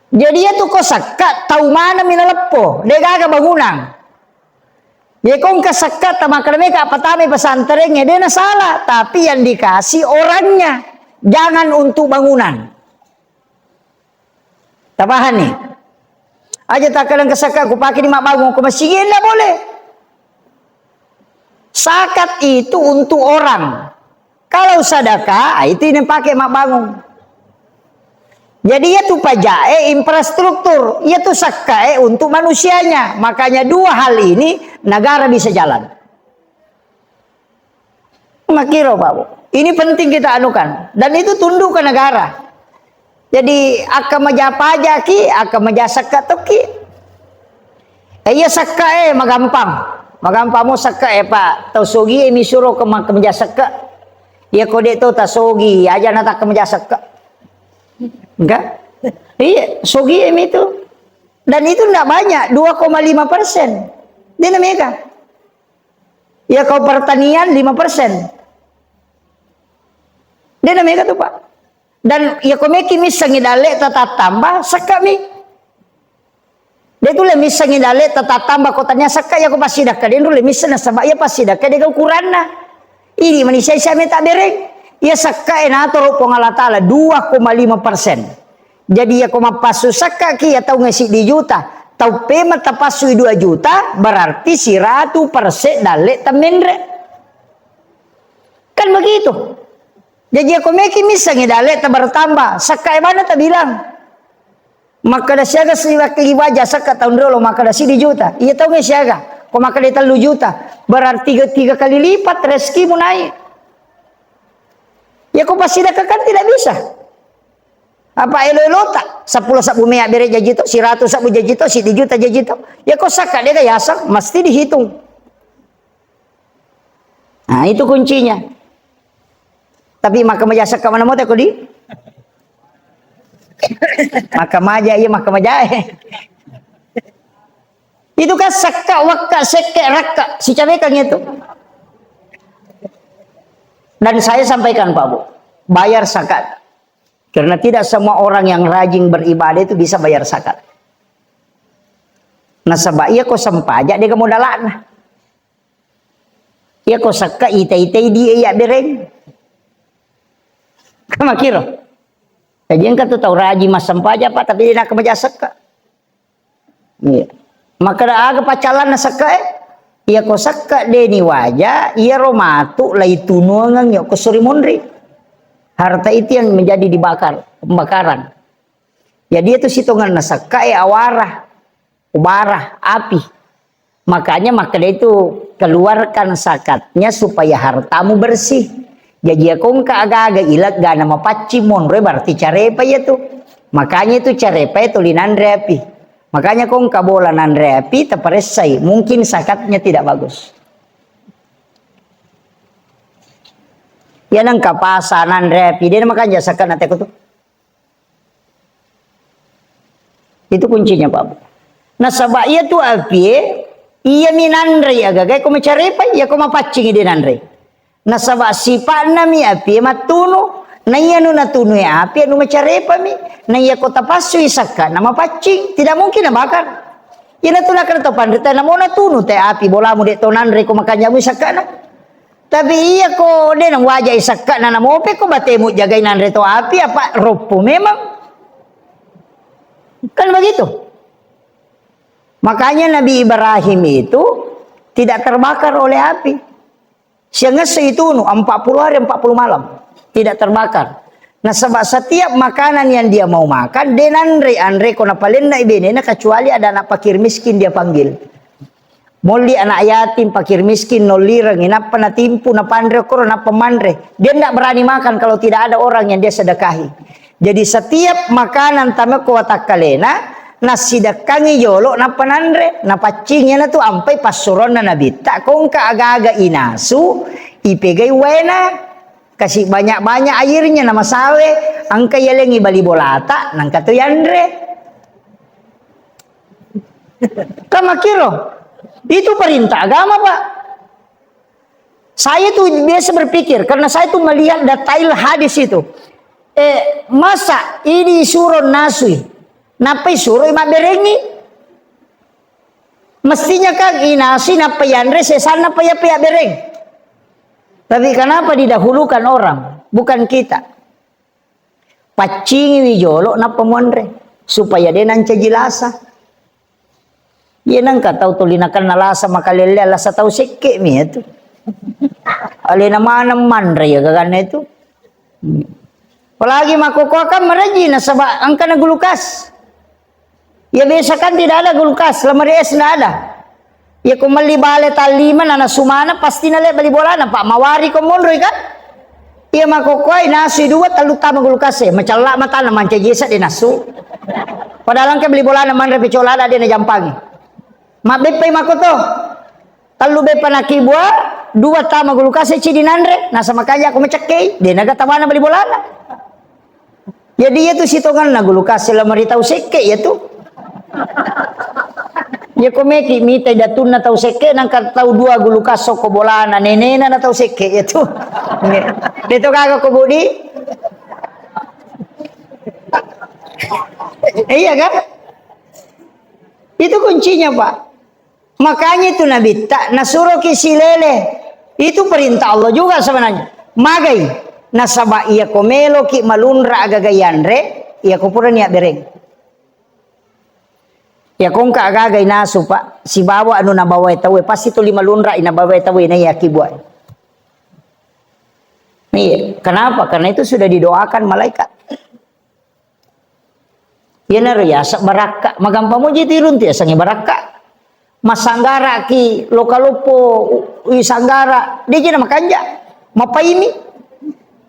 Jadi itu kok sekat tahu mana mina lepo. Dia gak bangunan. Dia kong kesekat sama mereka petani pesantrennya dia salah. Tapi yang dikasih orangnya. Jangan untuk bangunan. Tabahan nih. Aja tak kadang kesekat aku pakai di mak bangun ke masjid tidak boleh. Zakat itu untuk orang. Kalau sedekah itu yang pakai mak bangun. Jadi ya tuh pajak infrastruktur, ya tuh sakai untuk manusianya. Makanya dua hal ini negara bisa jalan. Makiro Pak. Ini penting kita anukan, dan itu tunduk ke negara. Jadi akan maja pajak ki, akan maja sakat toki. Iya sakai magampang mo sakai Pak. Tau sogi emi suruh ke maja sakat. Ya kode itu tak sogi aja nata ke maja sakat. Enggak? Iya, sogi emi itu. Dan itu enggak banyak, 2,5%. Dia namanya. Ya kau pertanian 5%. Dia namanya tuh Pak. Dan ya kau meki misangi dale tata tambah sekami. Dia tuh le misangi dale tata tambah kotanya sekak ya kau pasti dah kadang dulu misana sabak ya pasti dah kadang kau kurana. Ini manusia saya tak bereng. Ya sekak na toro pengala taala 2,5%. Jadi ya kau mapasu sekak ki atau ngasi di juta. Tau pema tapasu 2 juta berarti 100% dale tamendre. Kan begitu. Jadi aku meki misangi dale tak bertambah. Sakai mana tak bilang. Maka dah siaga selaki wajah sakai tahun dulu maka dah 1 juta. Iya tahu nggak siaga. Kau maka dia 3 juta. Berarti 3 kali lipat rezekimu naik. Ya kau pasti dah kan tidak bisa. Apa elo-elo tak? 10 sabu mea bere jajito, 100 sabu jajito, 1 juta jajito. Ya kau sakai dia kaya asak mesti dihitung. Nah itu kuncinya. Tapi maka majasa ke mana mau teko di? Maka maja iya maka maja. Itu kan sakka wakka sekke rakka si cabekang itu. Dan saya sampaikan Pak Bu, bayar zakat. Karena tidak semua orang yang rajin beribadah itu bisa bayar zakat. Nah sebab iya kok sempajak dia kamu dalakna. Iya kok sakka ite-ite dia iya bereng. Kama kiro. Jadi engkau tu tahu rajin masam paja Pak, tapi dia nak kemeja seka. Iya. Maka dah aga pacalan na seka Iya ko seka deni wajah, iya romatu lai tunuangan yo ko suri mondri. Harta itu yang menjadi dibakar, pembakaran. Ya dia tu sitongan na seka awarah, ubarah, api. Makanya maka dia itu keluarkan zakatnya supaya hartamu bersih. Jadi aku agak-agak ilat gak nama paci monre berarti carepa ya tuh. Makanya itu carepa itu linandre api. Makanya kau kabola nandre api terperesai. Mungkin zakatnya tidak bagus. Ya nang kapasa nandre api dia makanya zakat nanti aku tuh. Itu kuncinya Pak. Nah sebab ia tuh api, iya minandre agak-agak kau mecarepa ya kau mapacing dia nandre. Nah sabak sifat nami api matunu na iya nu natunu ya api anu macarepa mi na iya kota pasu isaka nama pacing tidak mungkin na bakar ya natuna kan to pandita na mo natunu te api bolamu de tonan re ko makanya mu isaka na tapi iya ko de nang wajah isaka na namo pe ko batemu jagain nan re to api apa ropo memang kan begitu. Makanya Nabi Ibrahim itu tidak terbakar oleh api. Sehingga itu 40 hari 40 malam tidak terbakar. Nah sebab setiap makanan yang dia mau makan denandre kona palenda ibenena kecuali ada anak fakir miskin dia panggil. Moli anak yatim fakir miskin nolirang inapa na timpu na pandre koro na pemandre. Dia tidak berani makan kalau tidak ada orang yang dia sedekahi. Jadi setiap makanan tameko watakalena na sidakangi yolo na panandre na pacingnya na tu ampai pasuron na nabita kong kaaga-aga inasu ipegay wena kasih banyak-banyak airnya na masawe ang kayalengi bali bolata nang katuyandre kamakiro itu perintah agama Pak. Saya tuh biasa berpikir karena saya tuh melihat detail hadis itu masa ini suruh nasui napai suruh imak berengi mestinya kan inasi napai andre sesana paya paya bereng tapi kenapa didahulukan orang bukan kita pacingi wijolo napa mondre supaya dia nanca jilasa dia nang katau tulinakan nalasa makalele lasa tau sekke mi itu ale nama mandre ya gagana itu Apalagi makoko kan meraji na sabak angka na gulukas. Ya biasa kan tidak ada gulukas, lemari es tidak ada. Ya kumali bale talima na sumana pasti nale bali bola na pak mawari ko monroy kan. Ya makokoi nasu dua talu tama gulukas macalak mata na manca jesa di nasu. Padahal angka beli bola na man repicolada dia na jampangi. Mabepai makoto. Talu bepa na kibua dua tama gulukas cidi nandre nasa makanya aku mecekei dia naga tawana beli bola na. Jadi ya tu sitongan na gulukas lemari tau seke ya tu. Ya komeki mita datun na tau seke nang tau dua gulukas soko bola na nenena na tau seke ya tu. Dito kagak ko budi. Iya kan? Itu kuncinya Pak. Makanya itu Nabi tak nasuruh kisilele. Itu perintah Allah juga sebenarnya. Magai nasaba iya komelo ki malunra agagayanre iya kupura niya bereng. Ya kung kaagagay naso pa si bawa ano na baway tawe pasti to limalunra ina baway tawe na iya kibuan. Iya, kenapa? Karena itu sudah didoakan malaikat. Ya nariyasa baraka magampang mo jitirun ti asangi baraka. Masanggara ki lokalopo isanggara di jina makanja mapaimi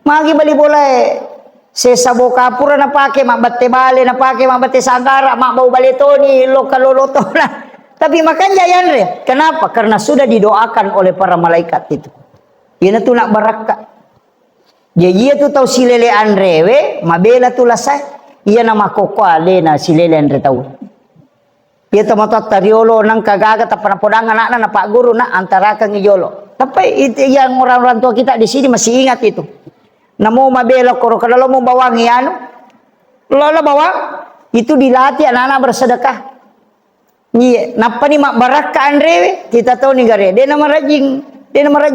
magi bali boleh sesabo kapura na pake mabatte bale na pake mabatte sanggara mak bau baletoni lokaloloto nah tapi makanja yanre kenapa karena sudah didoakan oleh para malaikat itu yana tu nak baraka jadi itu tahu silele andrewe mabela tu lasai iya nama kokoa lena silele andre tahu. Ia tamatot tariolo nang kagagat apa napodangan anak na pak guru na antara kang ijolo. Tapi itu yang orang-orang tua kita di sini masih ingat itu. Namo mabelo koro kalau mau bawang ianu. Lola bawang itu dilatih anak-anak bersedekah. Iya, napa ni mak baraka andrewe kita tahu nih gare. Dia nama rajin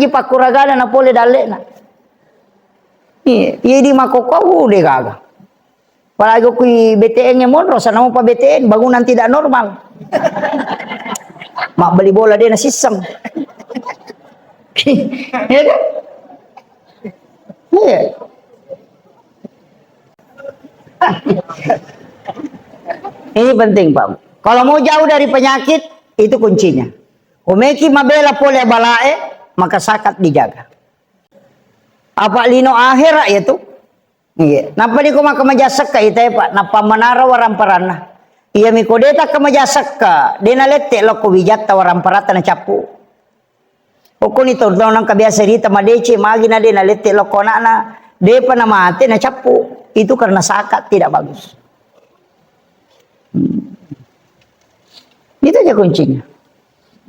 pak kuragana na pole dalek na. Iya, di makoko deh kagak. Apalagi kui BTN-nya monro, sana mau pa BTN, bangunan tidak normal. Mak beli bola dia na sistem. Iya kan? Iya. Ini penting Pak. Kalau mau jauh dari penyakit, itu kuncinya. Umeki mabela pole balae, maka sakat dijaga. Apa lino akhirat itu? Iya, napa di kuma kamajasak ka itay pa, napa manara waramparana. Iya mi kodeta kamajasak ka, di nalete lo kuwijat ta waramparata na chapu. Oko ni tordo nang kabiasa rita madece magi na di nalete lo kona na, de pa na mate na chapu. Itu karena sakat tidak bagus. Itu aja kuncinya.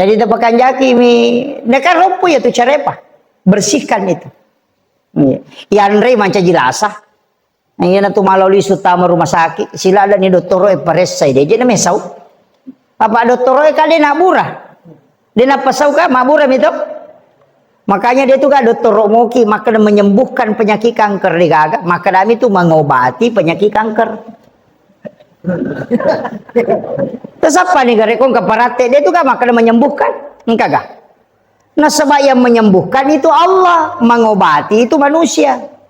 Jadi tepakan jaki mi, dekat rompu ya tu carepa, bersihkan itu. Iya, yanre manca jelasah. Iya na tumaloli sutama rumah sakit sila ada ni doktoro paresay de na mesau apa doktoro kali na murah dia na pasau ka mabura mito makanya dia tu ka doktoro moki maka menyembuhkan penyakit kanker di gaga maka kami tu mengobati penyakit kanker terus apa nih gare kong kaparate dia tu ka maka menyembuhkan engkaga nah sebab yang menyembuhkan itu Allah mengobati itu manusia.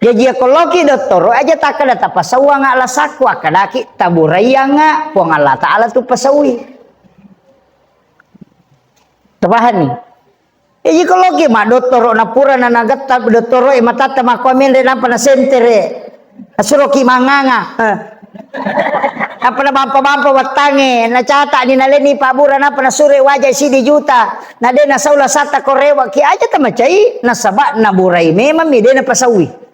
Jadi kalau ki doktor aja tak ada tapasawa nga lasaku akadaki taburaya nga po nga Allah Ta'ala tu pasawi. Tabahan ni. Jadi kalau ki ma doktor na pura na nagatab doktor matata makomen rin apa na sentere. Asuro ki manganga. Apa na bampa-bampa watange na cata ni naleni pabura na apa na sure wajah sidi juta. Na de na saula sata korewa ki aja tamacai na sabak na buray memang mi de na pasawi.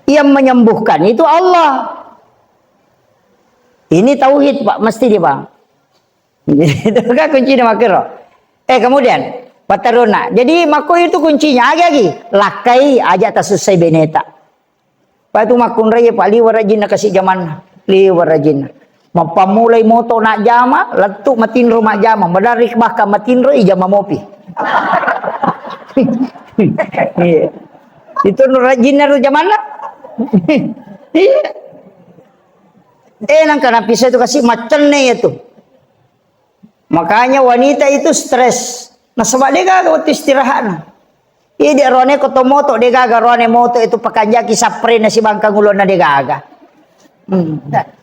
Yang menyembuhkan itu Allah. Ini tauhid Pak, mesti dia Bang. Itu kan kunci nama kira. Kemudian pataruna. Jadi mako itu kuncinya lagi. Lakai aja tasusai beneta. Pak itu makun raya Pak liwar rajin kasih zaman liwar rajin. Mapamulai moto nak jama, letuk matin rumah jama, menarik bahkan matin roi jama mopi. Itu rajin naru zaman lah. Nang karena pisah itu kasih macamnya itu. Makanya wanita itu stres. Nah sebab dia gak istirahat. Dia rone koto moto de gaga rone moto itu pakanjaki sapre na si bangkang ulon na de gaga.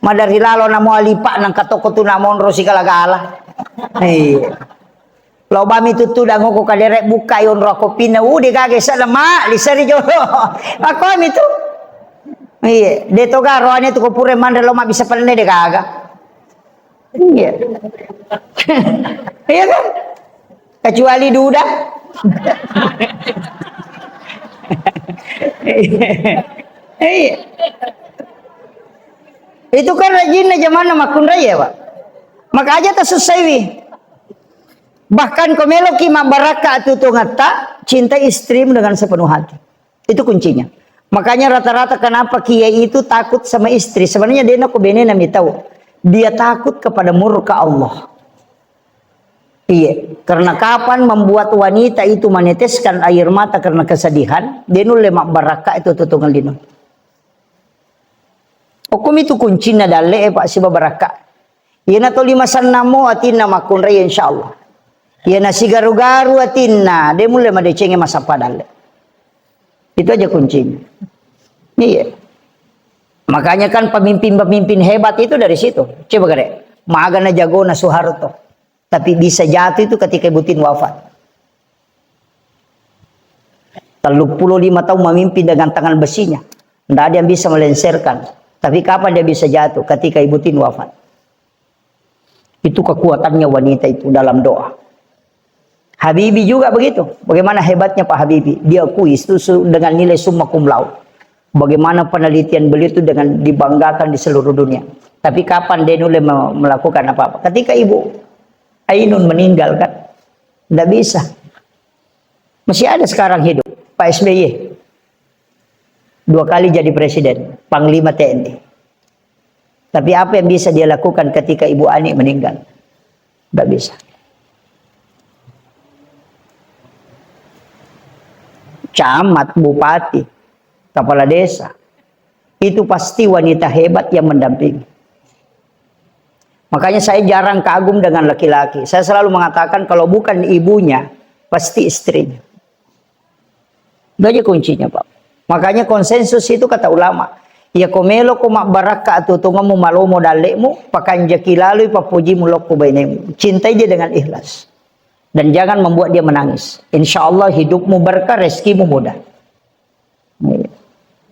Madari lalo na mo alipa nang katoko tu na monro si kalagala. Lo bami tutu dango ko kadere buka yon ro kopi na de gaga sa lama lisari jo. Ako mi tu. De to ga rone tu ko pure mandre lo ma bisa palne de gaga. Iya kan? Kecuali duda. Itu kan rajinnya zaman makun raya, Pak. Maka aja tak selesai wi. Bahkan komelo ki baraka tu ngata cinta istri dengan sepenuh hati. Itu kuncinya. Makanya rata-rata kenapa kiai itu takut sama istri? Sebenarnya dia nak bene nami tahu. Dia takut kepada murka Allah. Iya, karena kapan membuat wanita itu meneteskan air mata karena kesedihan, dia lemak baraka itu tutungan dino. Hukum itu kuncinya dalle Pak si baraka. Iya na to lima sanamo atinna makun raya insyaallah. Iya na si garu-garu atinna, dia mulai madecenge masa padalle. Itu aja kuncinya. Iya. Makanya kan pemimpin-pemimpin hebat itu dari situ. Coba gede. Magana jago na Soeharto. Tapi bisa jatuh itu ketika Ibu Tin wafat. 35 tahun memimpin dengan tangan besinya. Tidak ada yang bisa melenserkan. Tapi kapan dia bisa jatuh? Ketika Ibu Tin wafat. Itu kekuatannya wanita itu dalam doa. Habibie juga begitu. Bagaimana hebatnya Pak Habibie. Dia akui itu dengan nilai summa cum laude. Bagaimana penelitian beliau itu dengan dibanggakan di seluruh dunia. Tapi kapan dia mulai melakukan apa-apa? Ketika Ibu Ainun meninggal kan, tidak bisa. Masih ada sekarang hidup Pak SBY, 2 kali jadi presiden, Panglima TNI. Tapi apa yang bisa dia lakukan ketika Ibu Ani meninggal? Tidak bisa. Camat, bupati, kepala desa, itu pasti wanita hebat yang mendampingi. Makanya saya jarang kagum dengan laki-laki. Saya selalu mengatakan kalau bukan ibunya, pasti istrinya. Itu aja kuncinya Pak. Makanya konsensus itu kata ulama. Ya komelo kumak baraka atau tungamu malomo dalekmu, pakanja kilalu papuji mulokku bainemu. Cintai dia dengan ikhlas. Dan jangan membuat dia menangis. Insya Allah hidupmu berkah, rezekimu mudah.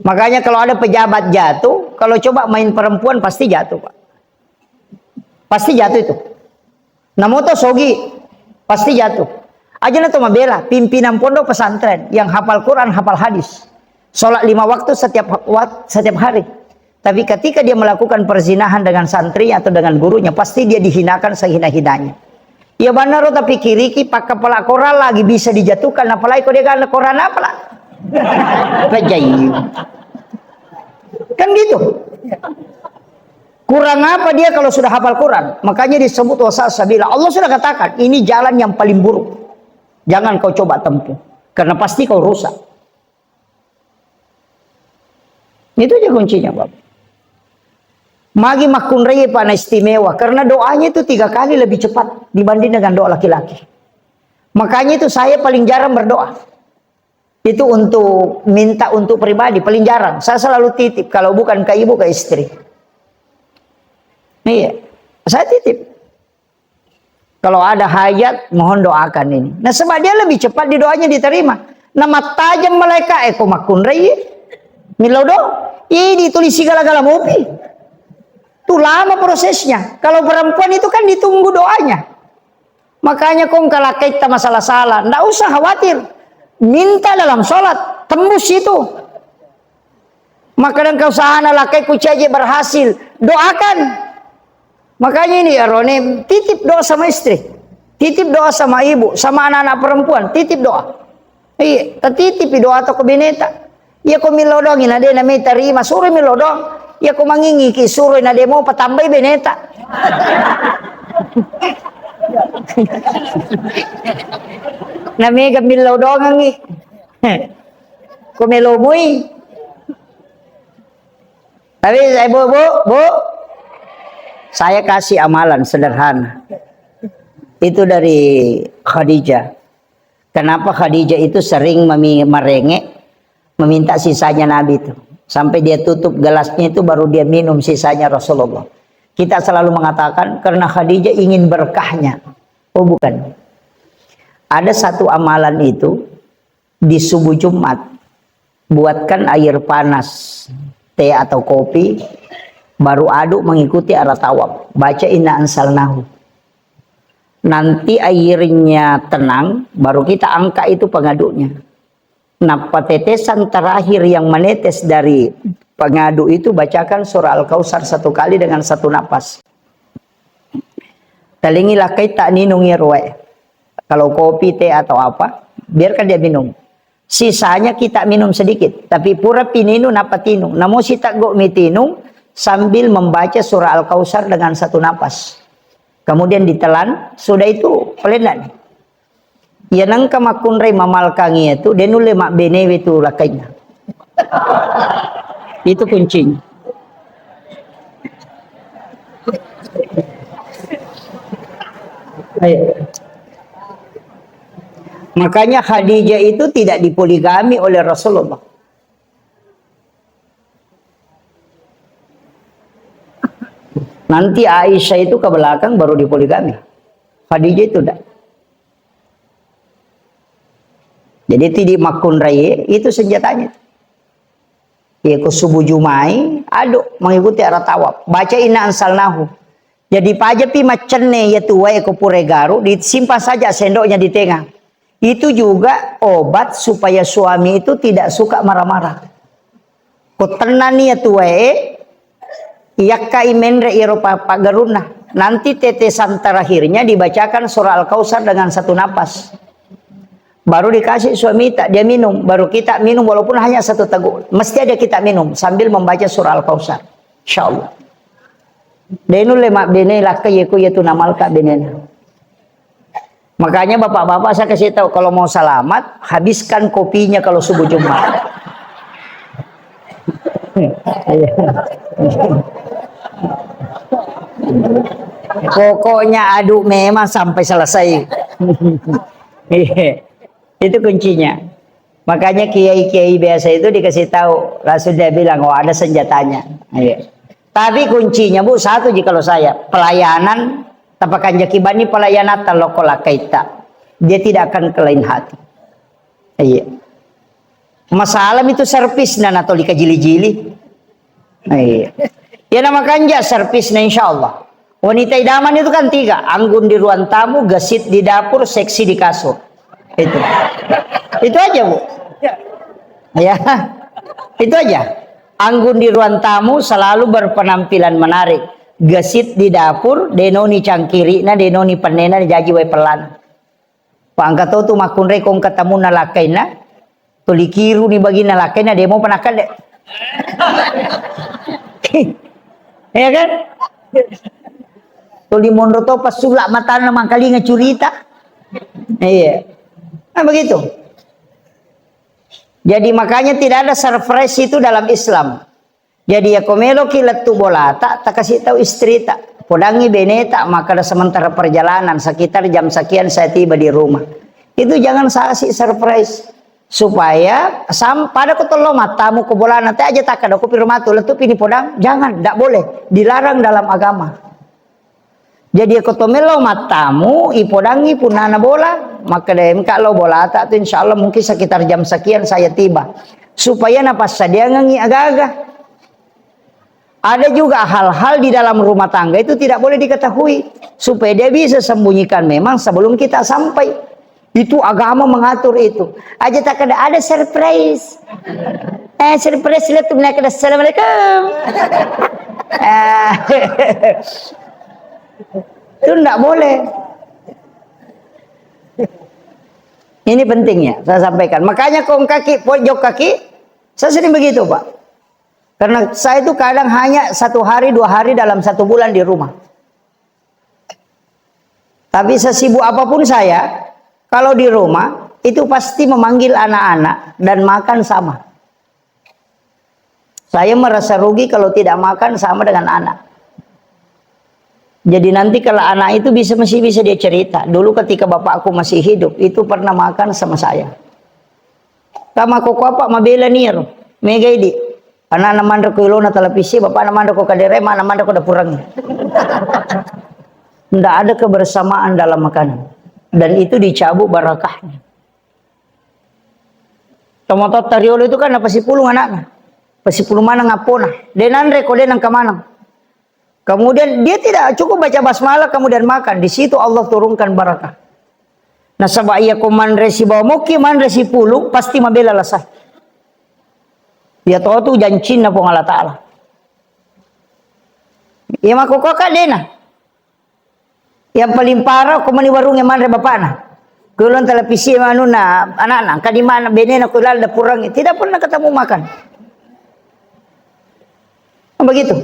Makanya kalau ada pejabat jatuh, kalau coba main perempuan pasti jatuh Pak. Pasti jatuh itu. Namoto sogi pasti jatuh. Aja nato mabela pimpinan pondok pesantren yang hafal Quran, hafal hadis. Sholat 5 waktu setiap hari. Tapi ketika dia melakukan perzinahan dengan santri atau dengan gurunya, pasti dia dihinakan sehina-hinanya. Ya benar tapi kiriki pak kepala koral lagi bisa dijatuhkan, apalagi kalau dia kan koran apalah. Kan gitu. Kurang apa dia kalau sudah hafal Quran? Makanya disebut wasasabila. Allah sudah katakan, ini jalan yang paling buruk. Jangan kau coba tempuh. Karena pasti kau rusak. Itu aja kuncinya, Bapak. Magi makun raya pana istimewa. Karena doanya itu 3 kali lebih cepat dibanding dengan doa laki-laki. Makanya itu saya paling jarang berdoa. Itu untuk minta untuk pribadi, paling jarang. Saya selalu titip, kalau bukan ke ibu, ke istri. Iya, saya titip. Kalau ada hajat, mohon doakan ini. Nah, sebab dia lebih cepat di doanya diterima. Nama tajam malaikat eko makun raya. Milodo, ini ditulis segala-gala mopi. Itu lama prosesnya. Kalau perempuan itu kan ditunggu doanya. Makanya kong kalau kita masalah salah, nggak usah khawatir. Minta dalam sholat, tembus itu. Maka dan kau sahana lakai kucaji berhasil, doakan. Makanya ini ya Roni, titip doa sama istri, titip doa sama ibu, sama anak-anak perempuan, titip doa. Iya, titip doa atau ke bineta. Ya kau milodongin ade na may tarima, suruh milodong. Ya kau mangingi ki suruh na de mo patambay bineta. Namiga milodong ngi. Kau melomui. Tapi saya bu. Saya kasih amalan sederhana. Itu dari Khadijah. Kenapa Khadijah itu sering merengek meminta sisanya Nabi itu. Sampai dia tutup gelasnya itu baru dia minum sisanya Rasulullah. Kita selalu mengatakan karena Khadijah ingin berkahnya. Oh bukan. Ada satu amalan itu di subuh Jumat. Buatkan air panas, teh atau kopi, baru aduk mengikuti arah tawaf. Baca inna ansalnahu. Nanti airnya tenang, baru kita angkat itu pengaduknya. Nah, tetesan terakhir yang menetes dari pengaduk itu bacakan surah Al-Kautsar 1 kali dengan 1 napas. Talingilah kai tak ninungi roe. Kalau kopi, teh atau apa, biarkan dia minum. Sisanya kita minum sedikit, tapi pura pininu napa tinung. Namun si tak go mitinung sambil membaca surah Al-Kautsar dengan 1 napas. Kemudian ditelan, sudah itu pelenan. Ya nangka makunrai mamalkangi itu denule mak benewe itu lakainya. Itu kuncinya. Ayo. Makanya Khadijah itu tidak dipoligami oleh Rasulullah. Nanti Aisyah itu ke belakang baru dipoligami. Khadijah itu tidak. Jadi tidak makun raya itu senjatanya. Ya ke subuh Jumai, aduk mengikuti arah tawaf. Baca inna ansalnahu. Jadi pajapi macene ya tuwa ke puregaru disimpan saja sendoknya di tengah. Itu juga obat supaya suami itu tidak suka marah-marah. Ko tenani ya tuwa yakka imendre Eropa pagaruna. Nanti tetesan terakhirnya dibacakan surah Al-Kautsar dengan 1 napas. Baru dikasih suami tak dia minum, baru kita minum walaupun hanya 1 teguk. Mesti ada kita minum sambil membaca surah Al-Kautsar. Insyaallah. Denu lemak bene lakayeku yaitu namalka benena. Makanya bapak-bapak saya kasih tahu kalau mau selamat habiskan kopinya kalau subuh Jumat. Pokoknya aduk memang sampai selesai. Itu kuncinya. Makanya kiai-kiai biasa itu dikasih tahu, Rasul dia bilang, oh ada senjatanya. Tapi kuncinya bu satu jikalau saya pelayanan tapakan jakibani pelayanan talokola kaita, dia tidak akan kelain hati. Iya. Masalah itu servis dan atau dikajili-jili. Iya. Ya nama kanja servis na insya Allah. Wanita idaman itu kan 3, anggun di ruang tamu, gesit di dapur, seksi di kasur. Itu aja bu. Ya, itu aja. Anggun di ruang tamu selalu berpenampilan menarik. Gesit di dapur, denoni cangkiri, na denoni penena jaji way pelan. Pangkat tu makun rekong ketemu nalakai na, tulikiru ni bagi nalakai na demo penakan dek. Ya kan? Tuli mondo to pas sulak mata na mangkali ngecurita. Iya. Nah begitu. Jadi makanya tidak ada surprise itu dalam Islam. Jadi ya komelo kilat tu bola tak kasih tahu istri tak podangi beneta maka ada sementara perjalanan sekitar jam sekian saya tiba di rumah. Itu jangan kasih surprise supaya pada ketelo matamu ke bola nanti aja tak ada kopi rumah tu letup ini podang jangan tidak boleh dilarang dalam agama. Jadi kotomelo matamu ipodangi punana bola maka dem kalau bola tak tu insyaallah mungkin sekitar jam sekian saya tiba supaya napas sadia ngangi agak-agak. Ada juga hal-hal di dalam rumah tangga itu tidak boleh diketahui supaya dia bisa sembunyikan memang sebelum kita sampai. Itu agama mengatur itu. Aja tak ada surprise. Surprise lihat tu mereka assalamualaikum. Itu tidak boleh. Ini pentingnya saya sampaikan. Makanya kong kaki, pojok kaki, saya sering begitu pak. Karena saya itu kadang hanya 1 hari 2 hari dalam 1 bulan di rumah. Tapi sesibuk apapun saya, kalau di rumah itu pasti memanggil anak-anak dan makan sama. Saya merasa rugi kalau tidak makan sama dengan anak. Jadi nanti kalau anak itu masih bisa dia cerita, dulu ketika bapakku masih hidup itu pernah makan sama saya. Kama koko apa mabela niro, mega idi. Anak mandra ko ilona televisi, bapak anak mandra ko kaderema, anak mandra ko dapurang. Tidak ada kebersamaan dalam makanan, dan itu dicabut barakahnya. Tomotot tariolo itu kan apa sih pulung anaknya, pasti pulung mana ngapona, denandre ko denang kamanang. Kemudian dia tidak cukup baca basmalah kemudian makan, di situ Allah turunkan barakah. Nah sabab ia ko manresi bawa moki manresi pulung pasti mabela lasah. Dia tahu tu jancin na pong Allah Ta'ala. Ia makukaka dena. Yang paling parah ko mani warung yang manre bapana. Kulon televisi manu na anak-anak kadi mana benena kulal da purang tidak pernah ketemu makan. Begitu.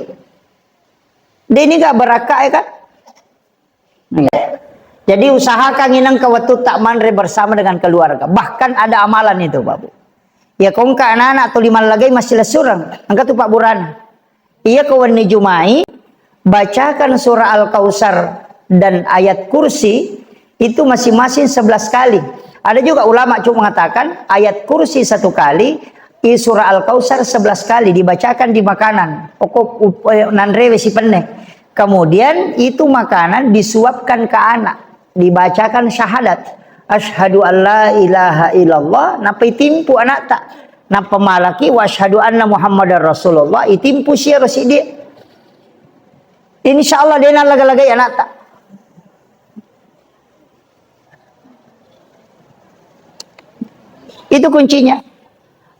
Dia ini gak berakah ya kan? Jadi usahakan inang kawatu tak manre bersama dengan keluarga. Bahkan ada amalan itu, Babu. Ya kong ka anak-anak atau lima lagi masih lesurang. Angkat tu Pak Burana. Ia kawan ni Jumai bacakan surah Al-Kausar dan ayat kursi itu masing-masing 11 kali. Ada juga ulama cuma mengatakan ayat kursi 1 kali, surah Al-Kausar 11 kali dibacakan di makanan. Pokok nanrewe si pendek. Kemudian itu makanan disuapkan ke anak. Dibacakan syahadat asyhadu alla ilaha illallah napa itimpu anak tak napa malaki wa asyhadu anna muhammadar rasulullah itimpu sia rasidi insyaallah dia nak laga-lagai anak tak. Itu kuncinya.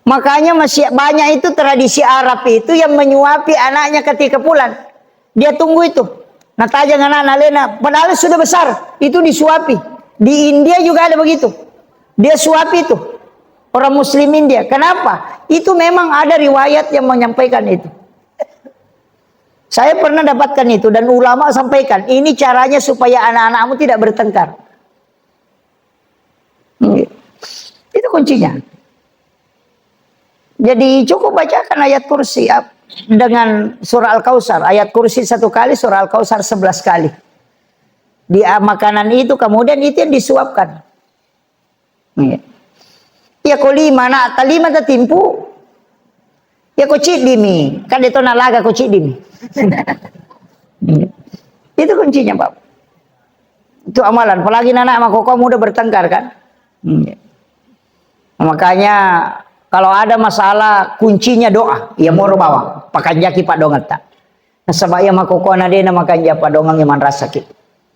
Makanya masih banyak itu tradisi Arab itu yang menyuapi anaknya ketika pulang. Dia tunggu itu. Nah tajang anak-anak lena, padahal sudah besar, itu disuapi. Di India juga ada begitu. Dia suapi itu. Orang muslim India. Kenapa? Itu memang ada riwayat yang menyampaikan itu. Saya pernah dapatkan itu dan ulama sampaikan, ini caranya supaya anak-anakmu tidak bertengkar. Itu kuncinya. Jadi cukup bacakan ayat kursi dengan surah Al-Kausar. Ayat kursi 1 kali, surah Al-Kausar 11 kali. Di makanan itu kemudian itu yang disuapkan. Ya ko lima na talima ta timpu. Ya ko dimi. Kan itu nalaga ko dimi. Itu kuncinya, Pak. Itu amalan. Apalagi anak makoko muda bertengkar kan. Makanya kalau ada masalah kuncinya doa. Ya moro bawa. Pakai jaki Pak dongat tak. Nah sebab ya makoko na dia makan japa dongang yang rasa sakit.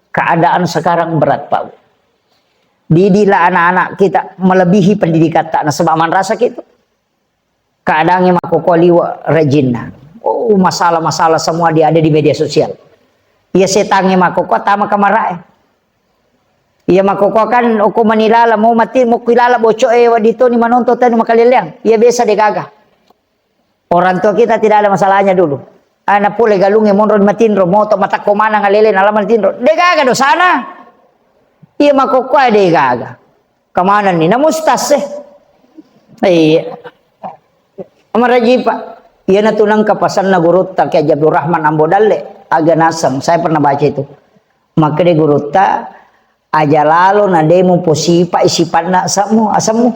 Keadaan sekarang berat, Pak. Didilah anak-anak kita melebihi pendidikan tak na sebab man rasa gitu. Keadaannya makoko liwa rejina. Oh, masalah-masalah semua dia ada di media sosial. Ia setangnya makoko tama kamarae. Ia makoko kan aku manilala mau mati mau kilala bocok wadito ni manonto tani makaliliang. Ia biasa digagah. Orang tua kita tidak ada masalahnya dulu. Anak pule galungnya monron matinro moto mata komana ngalele alaman tinro. Degaga do sana. Iya makoko degaga. Kemana nih? Namustas Iya. Amaraji Pak. Iya natunang kapasan na gurutta kaya Abdul Rahman Ambodalle aga nasang. Saya pernah baca itu. Maka de gurutta aja lalu na demo posipa isipan na asamu.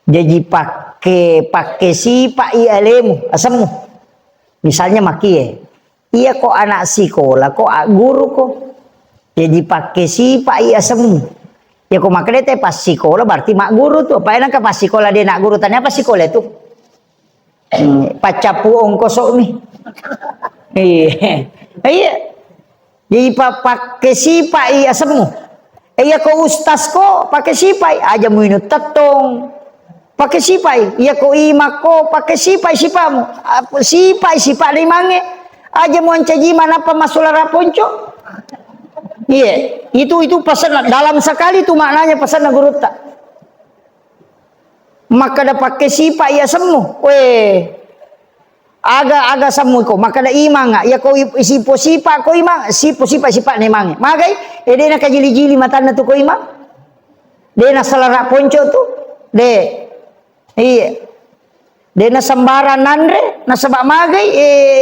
Jadi pakai sipa ialemu asamu. Misalnya makie, iya kok anak sekolah, kok guru kok, jadi pakai si pak iya semu. Ya kok makanya teh pas sekolah berarti mak guru tuh, apa enak pas sekolah dia nak guru tanya apa sekolah itu? Pacapu ongkosok nih, iya, jadi pakai si pak iya semu. Iya kok ustaz kok pakai si pak aja minut tetong. Pakai sipai, iya ko ima ko pakai sipai sipamu, sipai limange, aja mau caji mana apa masulara ponco, iya itu pesan dalam sekali itu maknanya pesan guru tak, maka ada pakai sipai ya semu, aga semu ko, maka ada ima nggak, ya ko sipo sipa ko ima, sipo sipa nemange, magai, dia nak jili-jili matanya tu ko ima, dia nak selara ponco tu, deh. Iya. Dena sembaran nandre na sabak magai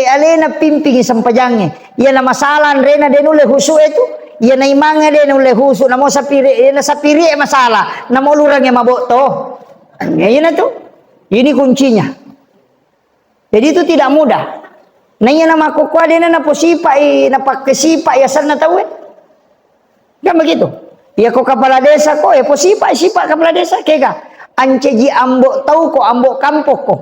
alena pimping sampajange. Ia na masalah rena denule husu itu. Ia na imanga denule husu na mo sapiri na sapiri masalah. Na mo lurang yang maboto. Ya ini tuh. Ini kuncinya. Jadi itu tidak mudah. Na ia nama kokwa dena na posipa na pakesipa ya sana tahu. Kan begitu. Ya ko kepala desa ko posipa kepala desa kega. Anceji ambok tahu ko ambok kampok ko.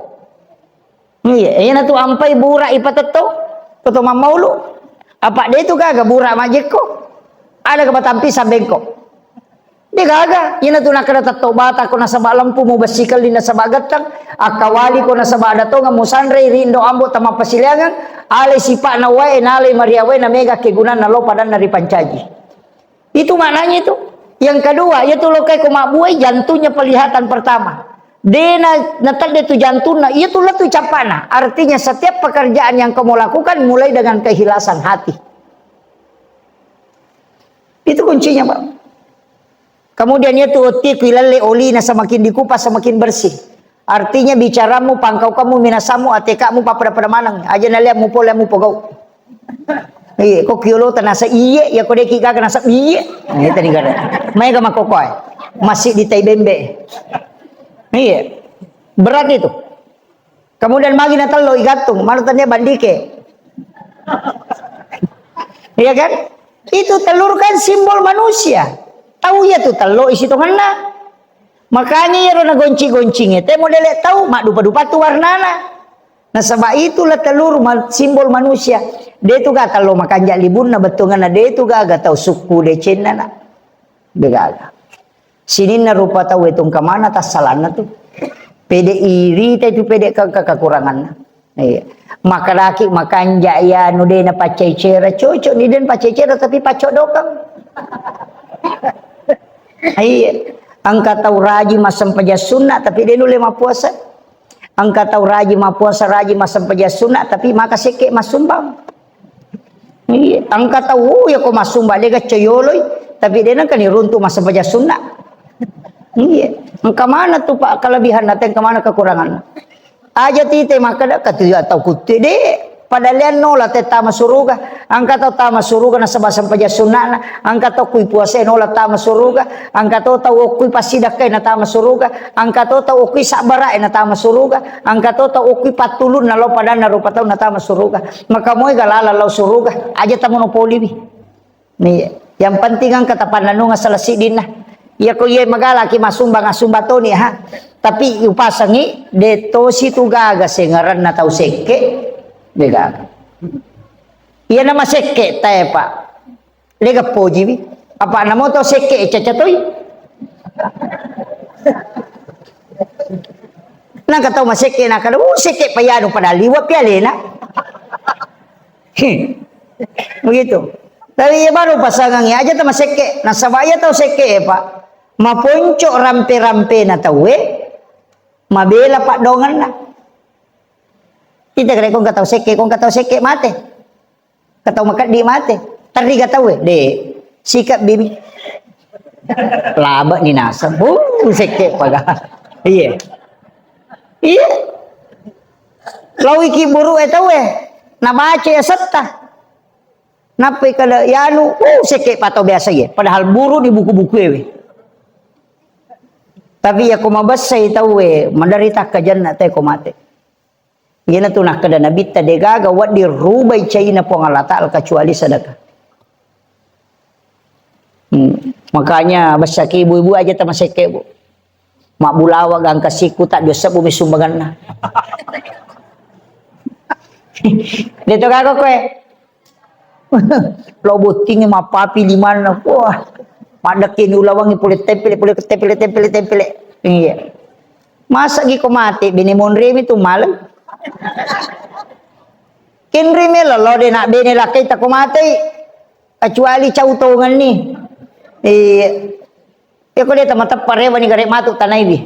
Iya, na tu ampai burak ipateto. Toto mamaulu. Apa dia tu gaga burak majek ko. Ada kebatampi sabengko. Dia gaga. Ina tu nakada tato bata ko nasa lampu mo basikal di nasa bagatang. Akawali ko nasa badato nga musanre rindo ambok tama pasiliangan. Ale sipa na wae nale Maria wae na mega kegunan na lo padan nari pancaji. Itu maknanya itu. Yang kedua, yaitu lokai kumabuai jantungnya pelihatan pertama. Dena natal itu jantungnya, itu letu capana. Artinya setiap pekerjaan yang kamu lakukan mulai dengan keikhlasan hati. Itu kuncinya, Pak. Kemudian itu otik ilale olina semakin dikupas semakin bersih. Artinya bicaramu, pangkau kamu, minasamu, atekamu pada manang. Aja nalia mu pola mu pogau. Iya, kok kiolo tanasa iya, ya kode kika kanasa iya. Ini tadi kan. Mai ga makokoy. Masih di Taibembe. Iya. Berat itu. Kemudian magi natal lo igatung, malutannya bandike. Iya kan? Itu telur kan simbol manusia. Tahu ya tuh telur isi tongana. Makanya ya rona gonci-goncingnya teh modele tahu mak dupa-dupa tu warnana. Nah sebab itulah telur simbol manusia. Dia tu gak kalau makan jak libun na betul ngana dia tu gak tahu suku de cina na. Dia gak. Sini na rupa tahu itu kemana tas salana tu. Pede iri itu pede kekurangan. Iya. Maka laki makan jak ya nude na pacecera cocok ni den pacecera tapi pacok dokang. Iya. Angkat tahu raji masam pajas sunnah tapi dia nule ma puasa. Angkat tahu raji ma puasa raji masam pajas sunnah tapi maka seke masumbang. Iya, angkat tahu ya kok masumbang dia coyoloi tapi dia kan runtuh masam pajas sunnah. Iya, engkau mana tuh Pak kelebihan datang ke mana kekurangan? Aja tite maka dak katu atau kuti deh. Padahal nola teta masuruga, angkat tahu tama suruga na sabah sampaja sunana, angkat tahu kui puasa nola tama suruga, angkat tahu kui pasidak kay na tama suruga, angkat tahu kui sabara na tama suruga, angkat tahu kui patulun na lo padan na rupa tahu na tama suruga, maka moy galala lo suruga, aja ta monopoli bi. Nih, yang penting ang katapan nanu nga salasidin na. Ya ko ye magalaki masumbang asumbatoni ha. Tapi upasangi deto situ gaga sengaran na tahu seke. Lega. Iya nama seke tae Pak. Lega poji bi. Apa namo to seke cacatoy? Nang kataw maseke na kada seke payano pada liwat pialena. Begitu. Tapi ya baru pasangangnya aja tama seke. Nah sabaya tau seke Pak. Maponcok rampe-rampe na tawe. Mabela Pak dongan na. Kita kira kong kataw seke mate. Kataw makat di mate. Tari kataw de sikap bibi. Laba ni nasa. Seke paga. Iya. Iya. Lawi ki buru etaw nabaca ya setta. Napai kada yanu seke pato biasa ye. Padahal buru di buku-buku we. Tapi ya kumabas say tahu menderita kajanna te ko mate. Yana tu nak kada nabi ta degaga wat di rubai caina pong Allah Ta'ala kecuali sedekah. Makanya basaki ibu-ibu aja ta maseke bu. Mak bulawa gang kasiku tak dosa bumi sumbangan na. Dito gago ko Loboting mapapi di mana. Wah. Padakin ulawangi pulit tempel. Iya. Masa gi ko mati binimon remi tu malam. Kinri melalo de nak bene lakay ta kumati kecuali cautongan ni ya ko deta mata parewa ni gare matu tanay bi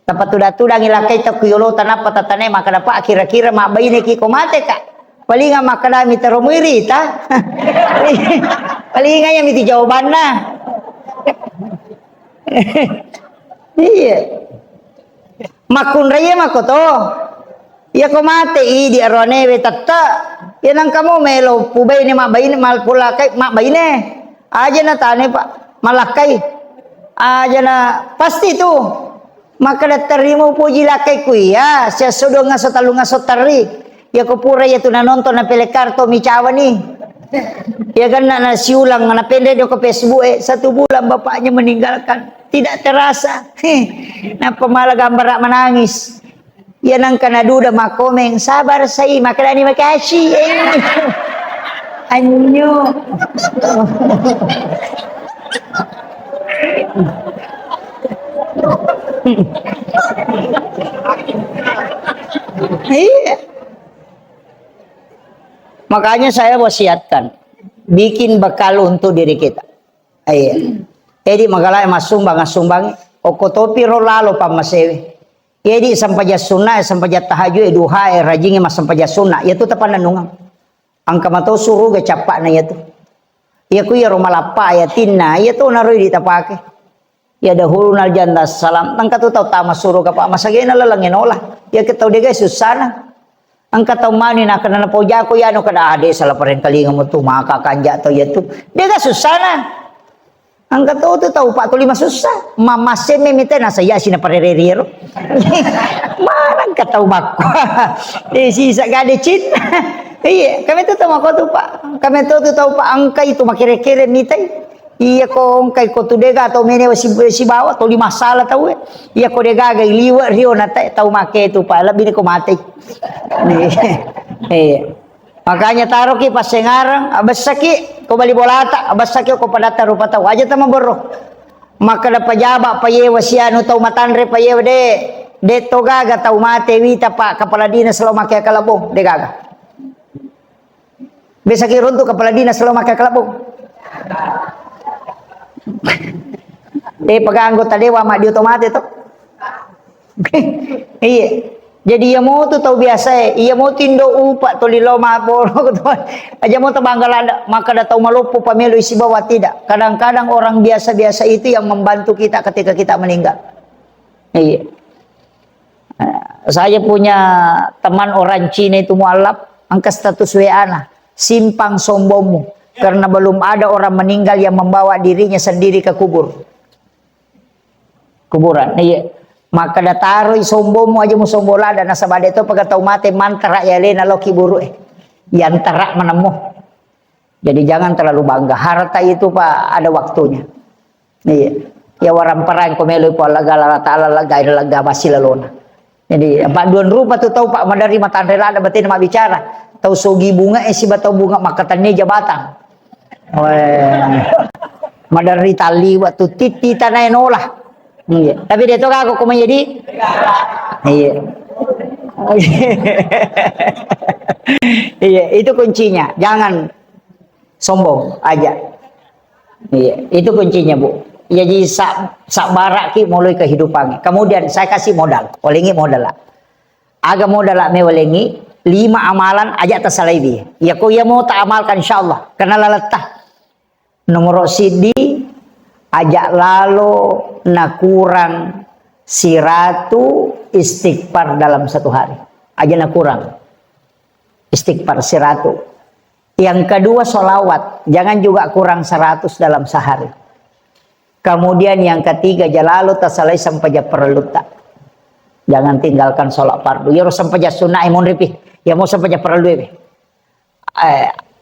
tapat tudang ilakay ta kuyolo tanapa tatanay maka dapat kira-kira mabayne ki kumate ka palinga makadami taromiri ta palinga ya miti jawaban na iya Makun raya makoto. Ya ko mate di arone we tatta. Ya nang kamu melo pubay ni mak bayi mal pula kay mak bayi ne. Aja na tane pak malakai. Aja na pasti tu. Maka terima puji lakai ku ya. Sia sudo ngaso talu ngaso tari. Ya ko pura ya tu na nonton na pelekarto mi cawa ni. Ya kan na siulang na pendek do ke Facebook 1 bulan bapaknya meninggalkan. Tidak terasa. Nah pemala gambar menangis. Ya nang kana duda makomeng sabar sai makadani makasih. Anyo. Iya. Makanya saya wasiatkan bikin bekal untuk diri kita. Iya. Jadi magalay masumbang okotopi rolalo pamasewe. Jadi sampaja sunnah sampaja tahajud duha rajingi mas sampaja sunnah ya tu tapan nungang. Angka matau suruh ge capak na ya tu. Ya ku ya romalapa ya tinna ya tu naroi ditapake. Ya dahulu nal janda salam tangka tu tau tama suruh ka pa masagena lalangin olah. Ya ketau de guys susana. Angka tau mani na kana po jako ya no kada ade sala paren kalinga mo tu maka kanja to ya tu. De ga susana. Angka tu tau 45 susah. Mama se memite na saya sina parerero. Mana ka tau makwa. Sisa gade cit. Iya, kami tu tahu aku tu pak. Kami tu tahu pak angka itu makire-kire mitai. Iya ko angka ko tu dega atau mene si bawa atau 5 salah tahu. Iya ko dega gai liwa rio nate tahu make itu pak lebih ni ko mati. Iya. Makanya taruh ki pas sengarang abas saki ko bali bolata abas saki ko padata rupa tahu aja tama borro. Maka da pajaba paye wasianu tahu matanre paye de toga ga tahu mate wita pak kepala dinas selalu make kalabong de gaga. Bisa kirun tu kepala dinas selalu makai kelabung. Pegang anggota dewa mak di otomatis tu. Iya. Jadi ia mau tu tahu biasa. Ia mau tindo upak tu lilo maboro. Aja mau tebanggalan maka dah tahu malupu pemilu isi bawah tidak. Kadang-kadang orang biasa-biasa itu yang membantu kita ketika kita meninggal. Iya. Saya punya teman orang Cina itu mualaf angka status WA nah. Simpang sombongmu karena belum ada orang meninggal yang membawa dirinya sendiri ke kuburan. Iya. Maka dataroi sombongmu aja mu sombola dan nasabade itu pakai tau mate mantra ya lena loki buru yang terak menemu. Jadi jangan terlalu bangga. Harta itu pak ada waktunya. Iya. Ya waram perang komelo po laga taala laga basilalona. Jadi pak duan rupa tu tahu pak madari matan rela ada batin mak bicara. Tahu sogi bunga si batau bunga makatannya jabatan. Madari tali waktu titi tanah nolah. Iya. Tapi dia tahu aku menjadi. Iya. Iya, itu kuncinya. Jangan sombong aja. Iya, itu kuncinya, Bu. Jadi sak barak ki mulai kehidupan. Kemudian saya kasih modal. Olengi modal lah. Agak modal lah me olengi. 5 amalan aja tersalaibi. Ya ko ya mau tak amalkan insyaallah. Karena laletah. Nomor sidi ajak lalu nakurang siratu istighfar dalam 1 hari. Aja nakurang istighfar siratu. Yang kedua solawat. Jangan juga kurang 100 dalam sehari. Kemudian yang ketiga jalalu tasalai sampai perlu tak. Jangan tinggalkan sholat fardu. Ya sampai sunnah imun ripih. Ya mau sampai perlu deh.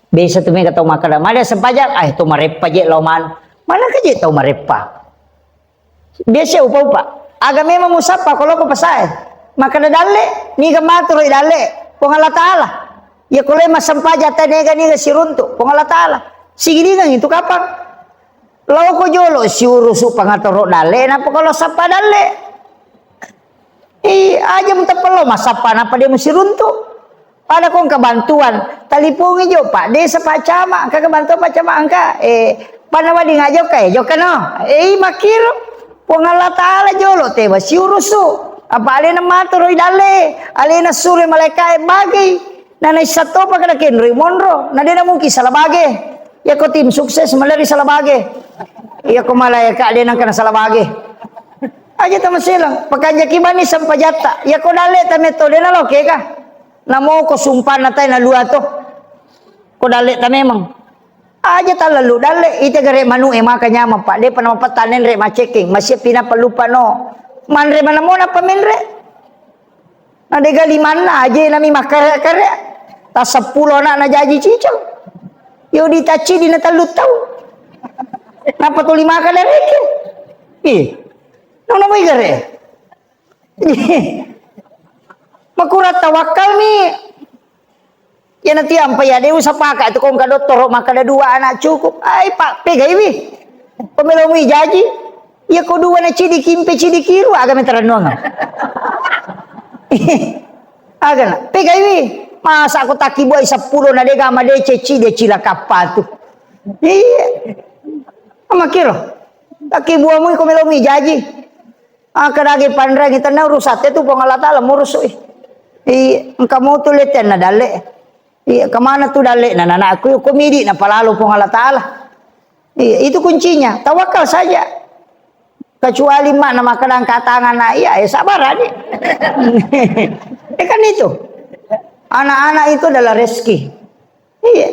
Bisa tu mereka tahu makan. Mana sempaja? Tu marepa je loman. Mana kerja tahu marepa? Biasa upa. Agak memang musapa kalau aku pasai. Maka dale ni kamatur dale. Pengala taala. Ya kalau mas sempaja tanega ni si runtuk. Pengala taala. Sige kan itu kapan? Lau ko jolo si urusu pangatoro dale. Napa kalau sapa dale? Aja mentepelo masapa napa dia mesti runtuk. Pada kong kebantuan talipungi jo pak desa pak cama kebantu pak cama angka panawa di ngajo kay jo kano makir pengala taala jolo teba si urusu apa alena maturoi dale alena sure malaikat bagi nanai satu pa kada kenri monro nadena mungkin salah bagi ya ko tim sukses meleri salah bagi ya ko malaikat alena kana salah bagi Aja tama silang. Pagkanya kibani sampajata. Ya ko dali ta metode na loke ka. Namo ko sumpah na tayo na luwa to. Ko dali ta memang. Aja ta lalu dali. Ite gare manu makanya pak. De panama patanen re checking. Masih pinapalupa no. Manre manamo na paminre. Nadega limana aja nami makare-kare. Ta 10 anak na jaji cicang. Yo ditaci di natalut tau. Napa tu 5 kali reke? Nang namay gare. Makurat tawakal ni. Yan nanti ampay ya dewa sa paka itu kung kadotoro makada 2 anak cukup. Ay pak pegay wi. Pemilau mi jaji. Ya ko 2 na cidi kimpe cidi kiru aga meteranong. Aga na pegay wi. Masa aku taki buai 10 na dega ma dece cide cila kapal tu. Iya. Amakiro. Taki buah mu ko melomi jaji. Kadagi pandra kita na rusate tu pangalata la murus kamu tu leten na dale. Kemana tu dale na aku komedi na palalo pangalata. Itu kuncinya. Tawakal saja. Kecuali mak nama kadang katangan na sabar aja. Kan itu. Anak-anak itu adalah rezeki. Iya.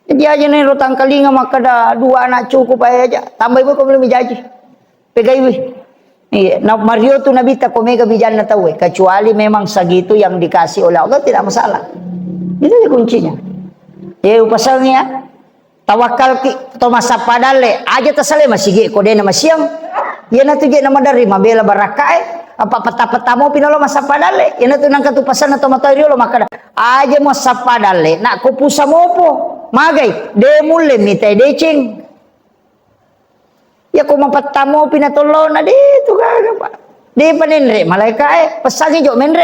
Dia aja nih rotang kalinga maka ada 2 anak cukup aja. Tambah ibu kau belum jaji. Pegai wi. Iya, nah Mario tu Nabi tak komega bijan na tahu, kecuali memang segitu yang dikasih oleh Allah tidak masalah. Itu kuncinya. Ya pasalnya tawakal ki to masa padale aja tasale masih ge kode na masiang. Ya na tu ge nama dari mabela barakae apa peta-peta mo pinalo masa padale. Ya na tu nang katu pasan atau matario lo makada. Aja mo sa padale nak ko pusa mo po. Magai de mulle mitai decing. Ya ko mapatamo pinatolo na dito kaga pa. Di paninre malaikat pasagi jo menre.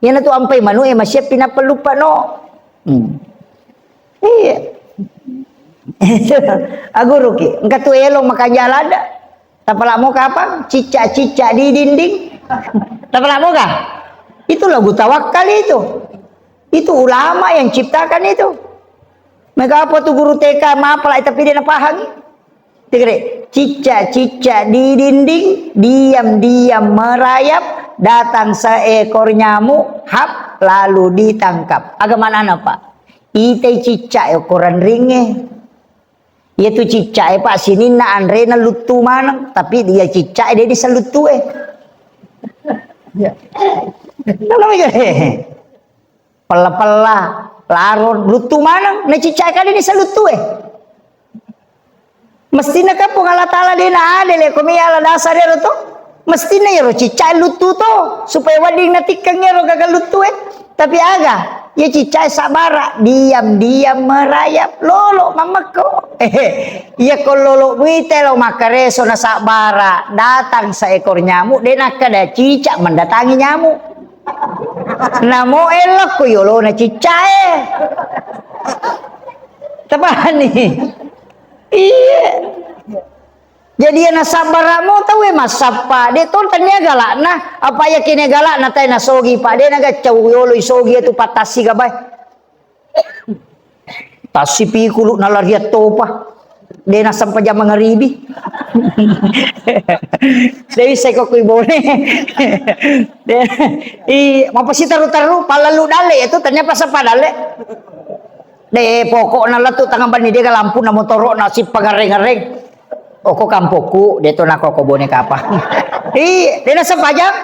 Yan na to ampay manu masya pinapalupa no. Iya. Aguru ki, engka tu elong makanjalada. Tapala mo kapang cica-cica di dinding. Tapala mo ka? Itu lagu tawakal itu. Itu ulama yang ciptakan itu. Mereka apa tu guru TK mapala tapi dia napahang. Tigre, cica-cica di dinding, diam-diam merayap, datang seekor nyamuk, hap, lalu ditangkap. Agama mana pak? Ite cica ukuran ringe. Yaitu cica pak sini na andre na lutu mana, tapi dia cica dia disalutu Namanya pela-pela, laron, lutu mana? Na cica kali disalutu Mestina ka po Allah Ta'ala din na adele kumiyala dasar yero to. Mestina yero cicay lutu to supaya wading natikang yero gagalutu Tapi aga ya cicay sabara diam-diam merayap lolo mamako. Ya ko lolo wite lo makareso na sabara datang seekor nyamuk dena kada cicak mendatangi nyamuk. Namo elok ko yolo na cicay. Tapani. Iya. Jadi na sabar mo tahu mas sapa de ton tanya galak na apa ya kini galak na tay na sogi pak de naga cawuyolo sogi itu patasi gabay tasi pikulu na lariat topa de na sampai jam ngaribi dewi saya kok ibone mapasi taru-taru palalu dale itu ternyata sapa dale de pokok na latu tangan bani dia lampu na motoro na si pagareng-gareng. Oko kampoku de to na koko boneka apa. De na sapajang.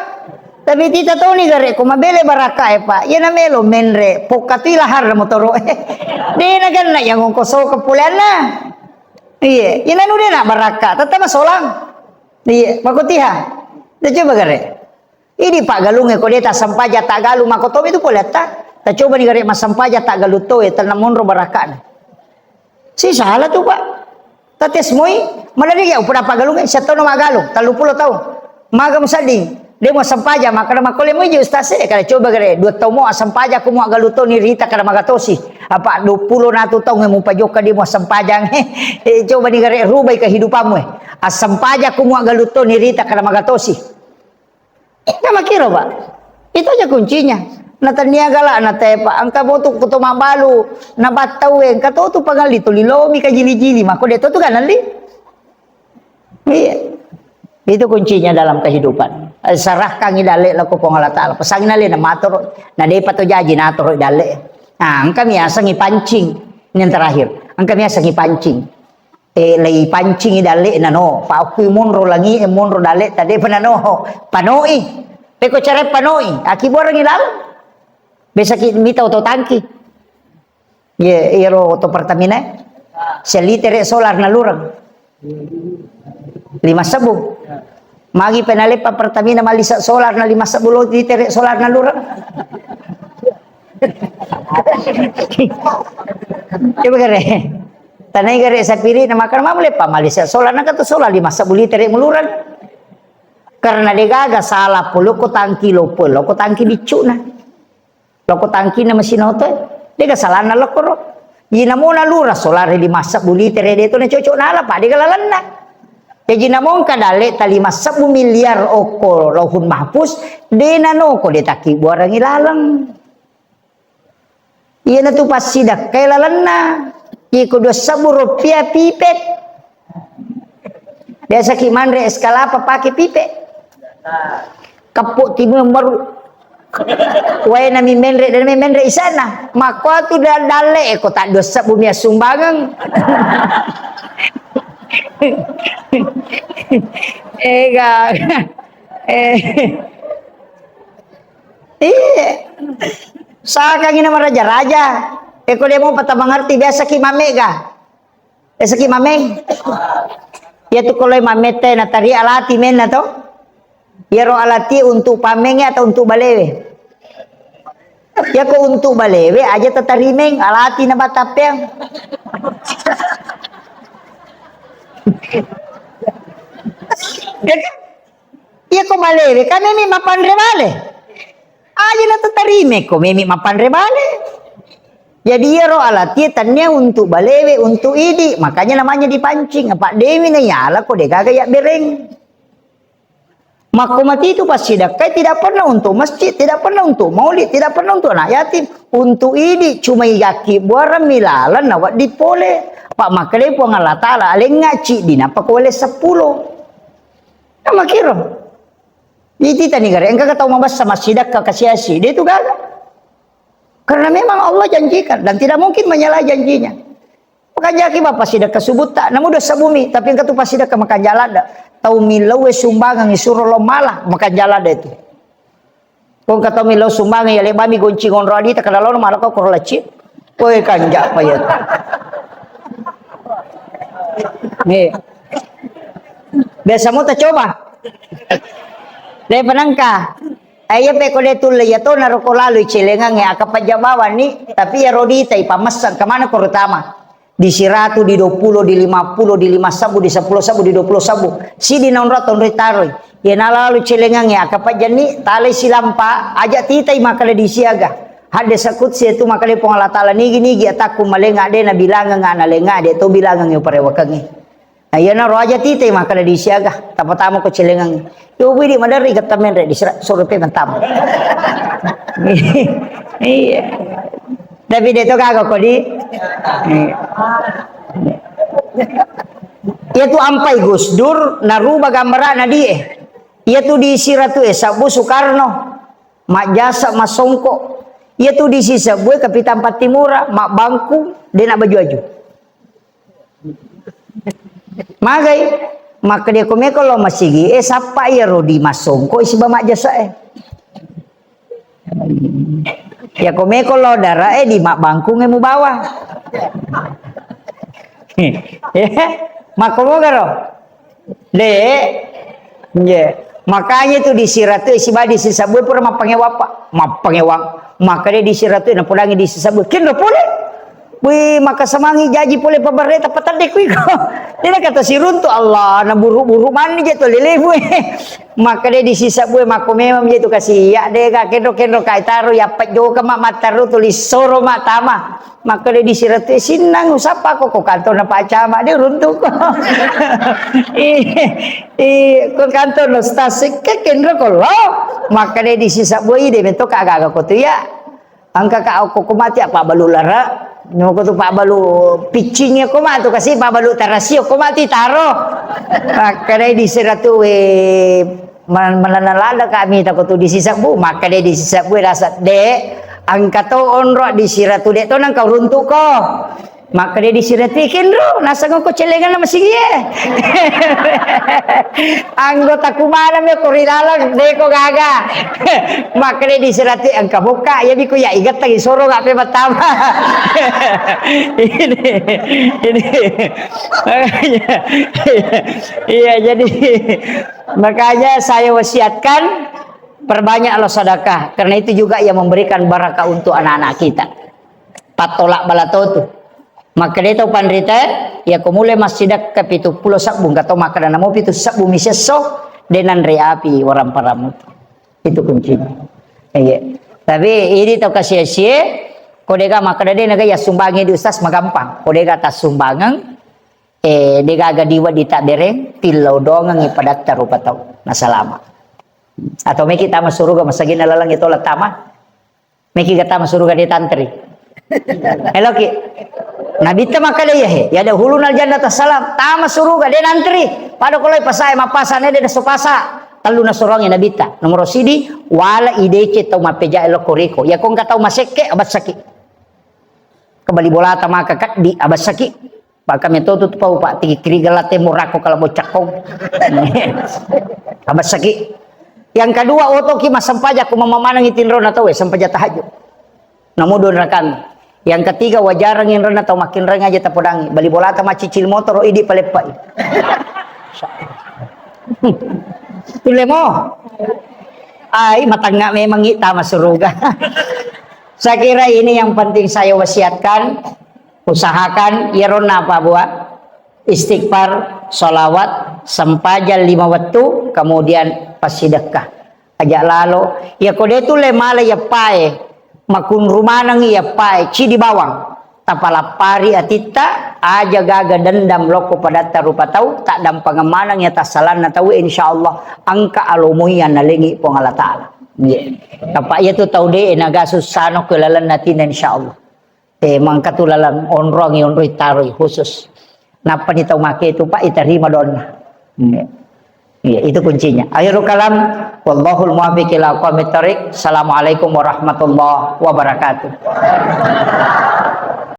Tapi tita to ni gare ko mabele baraka pak. Ya na melo menre pokati lahar na motoro. De na ganna yang ko so kapulan na. Iya, ya na nude na baraka tatama solang. Iya, makutiha. De coba gare. Ini pak galunge ko deta sampaja tak galu makotomi itu poleta. Ta coba ni gare masampaja tak galuto tanamon ro barakan. Si salah tu pak. Tates moi malari ya upra pagalung sa tono magalung 30 taon. Magam sading. De mo sampaja makana makole mo ustaz kada coba gare 2 taon mo sampaja ko mo galuto ni Rita kada magatosi. Apa 20 na tu taon mo pajoka di mo sampajang. Coba ni gare rubay kehidupanmu. Sampaja ko mo galuto ni Rita kada magatosi. Na makiro ba? Itu aja kuncinya. Natania gala na tepa angka botu kuto mabalu na batawen kato tu pagali to lilomi ka jili-jili mako deto tu kanali iya Itu kuncinya dalam kehidupan. Serahkan idale laku kong Allah Ta'ala. Pasangin nali na matur. Na di pato jaji na turo idale. Nah, ang kami asang ipancing. Ini yang terakhir. Ang kami asang ipancing. Lay pancing idale na no. Paukui munro langi munro dale. Tadi pa na no. Panoi. Peko cara panoi. Aki borang ilal. Besa ki mita auto tangki. Ye iro auto Pertamina. Selitere solar na lurang. 5 sabu. Magi penali pa Pertamina malisa solar na 5 sabu litere solar na lurang. Coba gare. Tanay gare sa piri na makan mamule pa malisa solar na kato solar 5 sabu litere muluran. Karena degaga salah puluh ko tangki lopol, ko tangki bicu na. Loko tangki na masinoto. Dega salah na lokoro. Jina mo na lura solar 5 sabu litere dito na cocok na ala pa dega lalan na. Jadi namong kadale talima 10 miliar oko lauhun mahpus de nano ko de taki buarang ilalang. Iya na tu pas sidak kay lalan na. Iko 2.000 rupiah pipet. Biasa ki manre eskalapa pakai pipet. Kapuk timu baru. Wai na mi menre dan mi menre isana. Maka tu dah dale ko tak 2.000 bumi sumbangan. Saka gina raja-raja. Eko demo patah mengerti biasa ki mamega. Biasa ki mameg. Ya tu kalau mamete na tari alati men na to. Ya ro alati untuk pamenge atau untuk balewe. Ya ko untuk balewe aja tatarimeng alati na batapeng. Iya ko balewe kami mi mapanre bale. Aja na tatarime ko mi mapanre bale. Jadi ya roh alati tanya untuk balewe untuk idi makanya namanya dipancing apa dewi na yala ko de gagaya bereng. Makomati itu pasti tidak pernah untuk masjid, tidak pernah untuk maulid, tidak pernah untuk anak yatim, untuk idi cuma yaki buara milalan nawat dipole. Pak makale po Allah Ta'ala aling ngaci dinapa ko wala 10. Nama kira. Iti tani gare engka kataw mabas sa masjid ka kasiasi, dia itu gagal. Karena memang Allah janjikan dan tidak mungkin menyalah janjinya. Maka jaki bapak sidak kasubut tak namu dosa bumi, tapi engka tu pasidak ka makan jalada. Tau milawe sumbangan isuruh lo malah makan jalada itu. Kung kataw milaw sumbangan ya lebami goncingon radi tak kadalo malah ko korlacit. Koy kanja pa yun. Nih. Biasa mo ta coba. Dai panangka. Ayo pe ko detul ya to naro ko lalo celengang ya akapajabawan ni tapi ya rodita ipamasang kamana ko utama. Di 100, di 20, di 50, di 5 sabu, di 10 sabu, di 20 sabu. Si di naon raton ritaroy. Ya nalalu celengang ya akapajani tali silampa ajak titai makale di siaga. Hade sakut si itu makale pong Allah Ta'ala nigi ataku malenga de na bilangan nga na lenga de to bilangan yo parewakangi. Nah ya na roja titai makale di siaga tapatamo ko celengang. Yo bidi madari gatamen re di suruh pe mantam. Iya. Tapi dia tu kagak kok di. Ia tu ampai Gus Dur naruba gambaran na die. Ia tu diisi Ratu Sabu Soekarno. Mak Jasa Masongko. Ia tu diisi Sabue Kapitan Patimura, Mak Bangku, dia nak baju-baju. Magai, maka dia komeko lo masigi sapa ya Rodi Masongko isi ba Mak Jasa Ya komeko lo darah di mak bangku ngemu bawah. Ya, makomo garo. Makanya itu disiratu isi badi sisabu pura mapangewang. Maka dia disiratu na pulangi di sisabu. Kendo pole. Wih, maka semangi jaji pole pabareta patade kuy ko. Dia kata si runtu Allah na buru-buru mani jatuh lelebu. Maka dia disisa bue mako memang jatuh kasih ya deh kendo kai taru ya pejo ke mak mataru tulis soro matama. Maka dia disiratu sinang usapa kok kantor na pacama dia runtu ko. Ko kantor no stasik ke kendo ko lo. Maka dia disisa bue ide bentuk agak ko tu ya. Angka ka aku mati apa balulara. No ko tu Pak Balu pitchingnya ko ma tu kasi Pak Balu tarasio ko ma ti taro. Maka dai di seratu mananalada kami takut tu disisak bu, maka dai disisak bu rasa de angka to onro di siratu de to nang kau runtuk ko. Maka dia disiratikin ro, nasa ko celengan na masigye. Anggota kumana me korilalang de ko gaga. Maka dia disirati ang kabuka, ya bi ko ya igat lagi soro ga pe matama. ini. Iya jadi makanya saya wasiatkan perbanyaklah sedekah karena itu juga yang memberikan barakah untuk anak-anak kita. Patolak balatotu. Maka dia tahu pandrita ya kumule masjidak ke 70 sabung atau makanan namo pitu sabung miseso denan reapi waram paramut. Itu kuncinya. Iya. Tapi ini tahu kasia-sia kodega maka dia naga ya sumbangi di ustaz magampang. Kodega tas sumbangan dega aga diwa di tak dereng tilau dongang ipadak tarupa tahu. Nasalama. Atau meki tama suruga masagin lalang itu latama. Meki gata masuruga di tantri. Hello ki. Nabi ta makale ya ada hulunal jannata salam tama suruga de nantri pada koloi pasai mapasane de sopasa talu na sorong nabi ta nomor sidi wala idece tau mapeja elo koreko ya kong katau maseke abat sakit kembali bola ta maka kat di abat sakit baka metotu tu pau pak tigi kiri galate murako kalau bocak kong abat sakit yang kedua otoki masampaja ku mamamanang itinro na tau sampaja tahajud namudon rakan. Yang ketiga wajarang yang rena atau makin reng aja tapodangi. Bali bola ta macicil motor idi palepai. Tulemo. Ai matangga memang kita masuruga. Saya kira ini yang penting saya wasiatkan. Usahakan ya rona apa buat istighfar, sholawat, sempajal 5 waktu, kemudian pasidekah. Ajak lalu ya kode itu lemala ya pae. Makun rumanang iya pai cidi bawang tapala pari atita aja gaga dendam loko pada tarupa tahu tak dam pangamanang ya tasalan na tahu insyaallah angka alumuyan nalingi po ngala taala yeah. Tapa iya tu tahu de naga susano kelalan natin insyaallah mangkatulalan onrong onroy taroy khusus napa ni tahu make itu pak itarima donna yeah. Iya, itu kuncinya. Akhirul kalam, wallahul muwaffiq ila aqwamit thoriq. Assalamualaikum warahmatullahi wabarakatuh.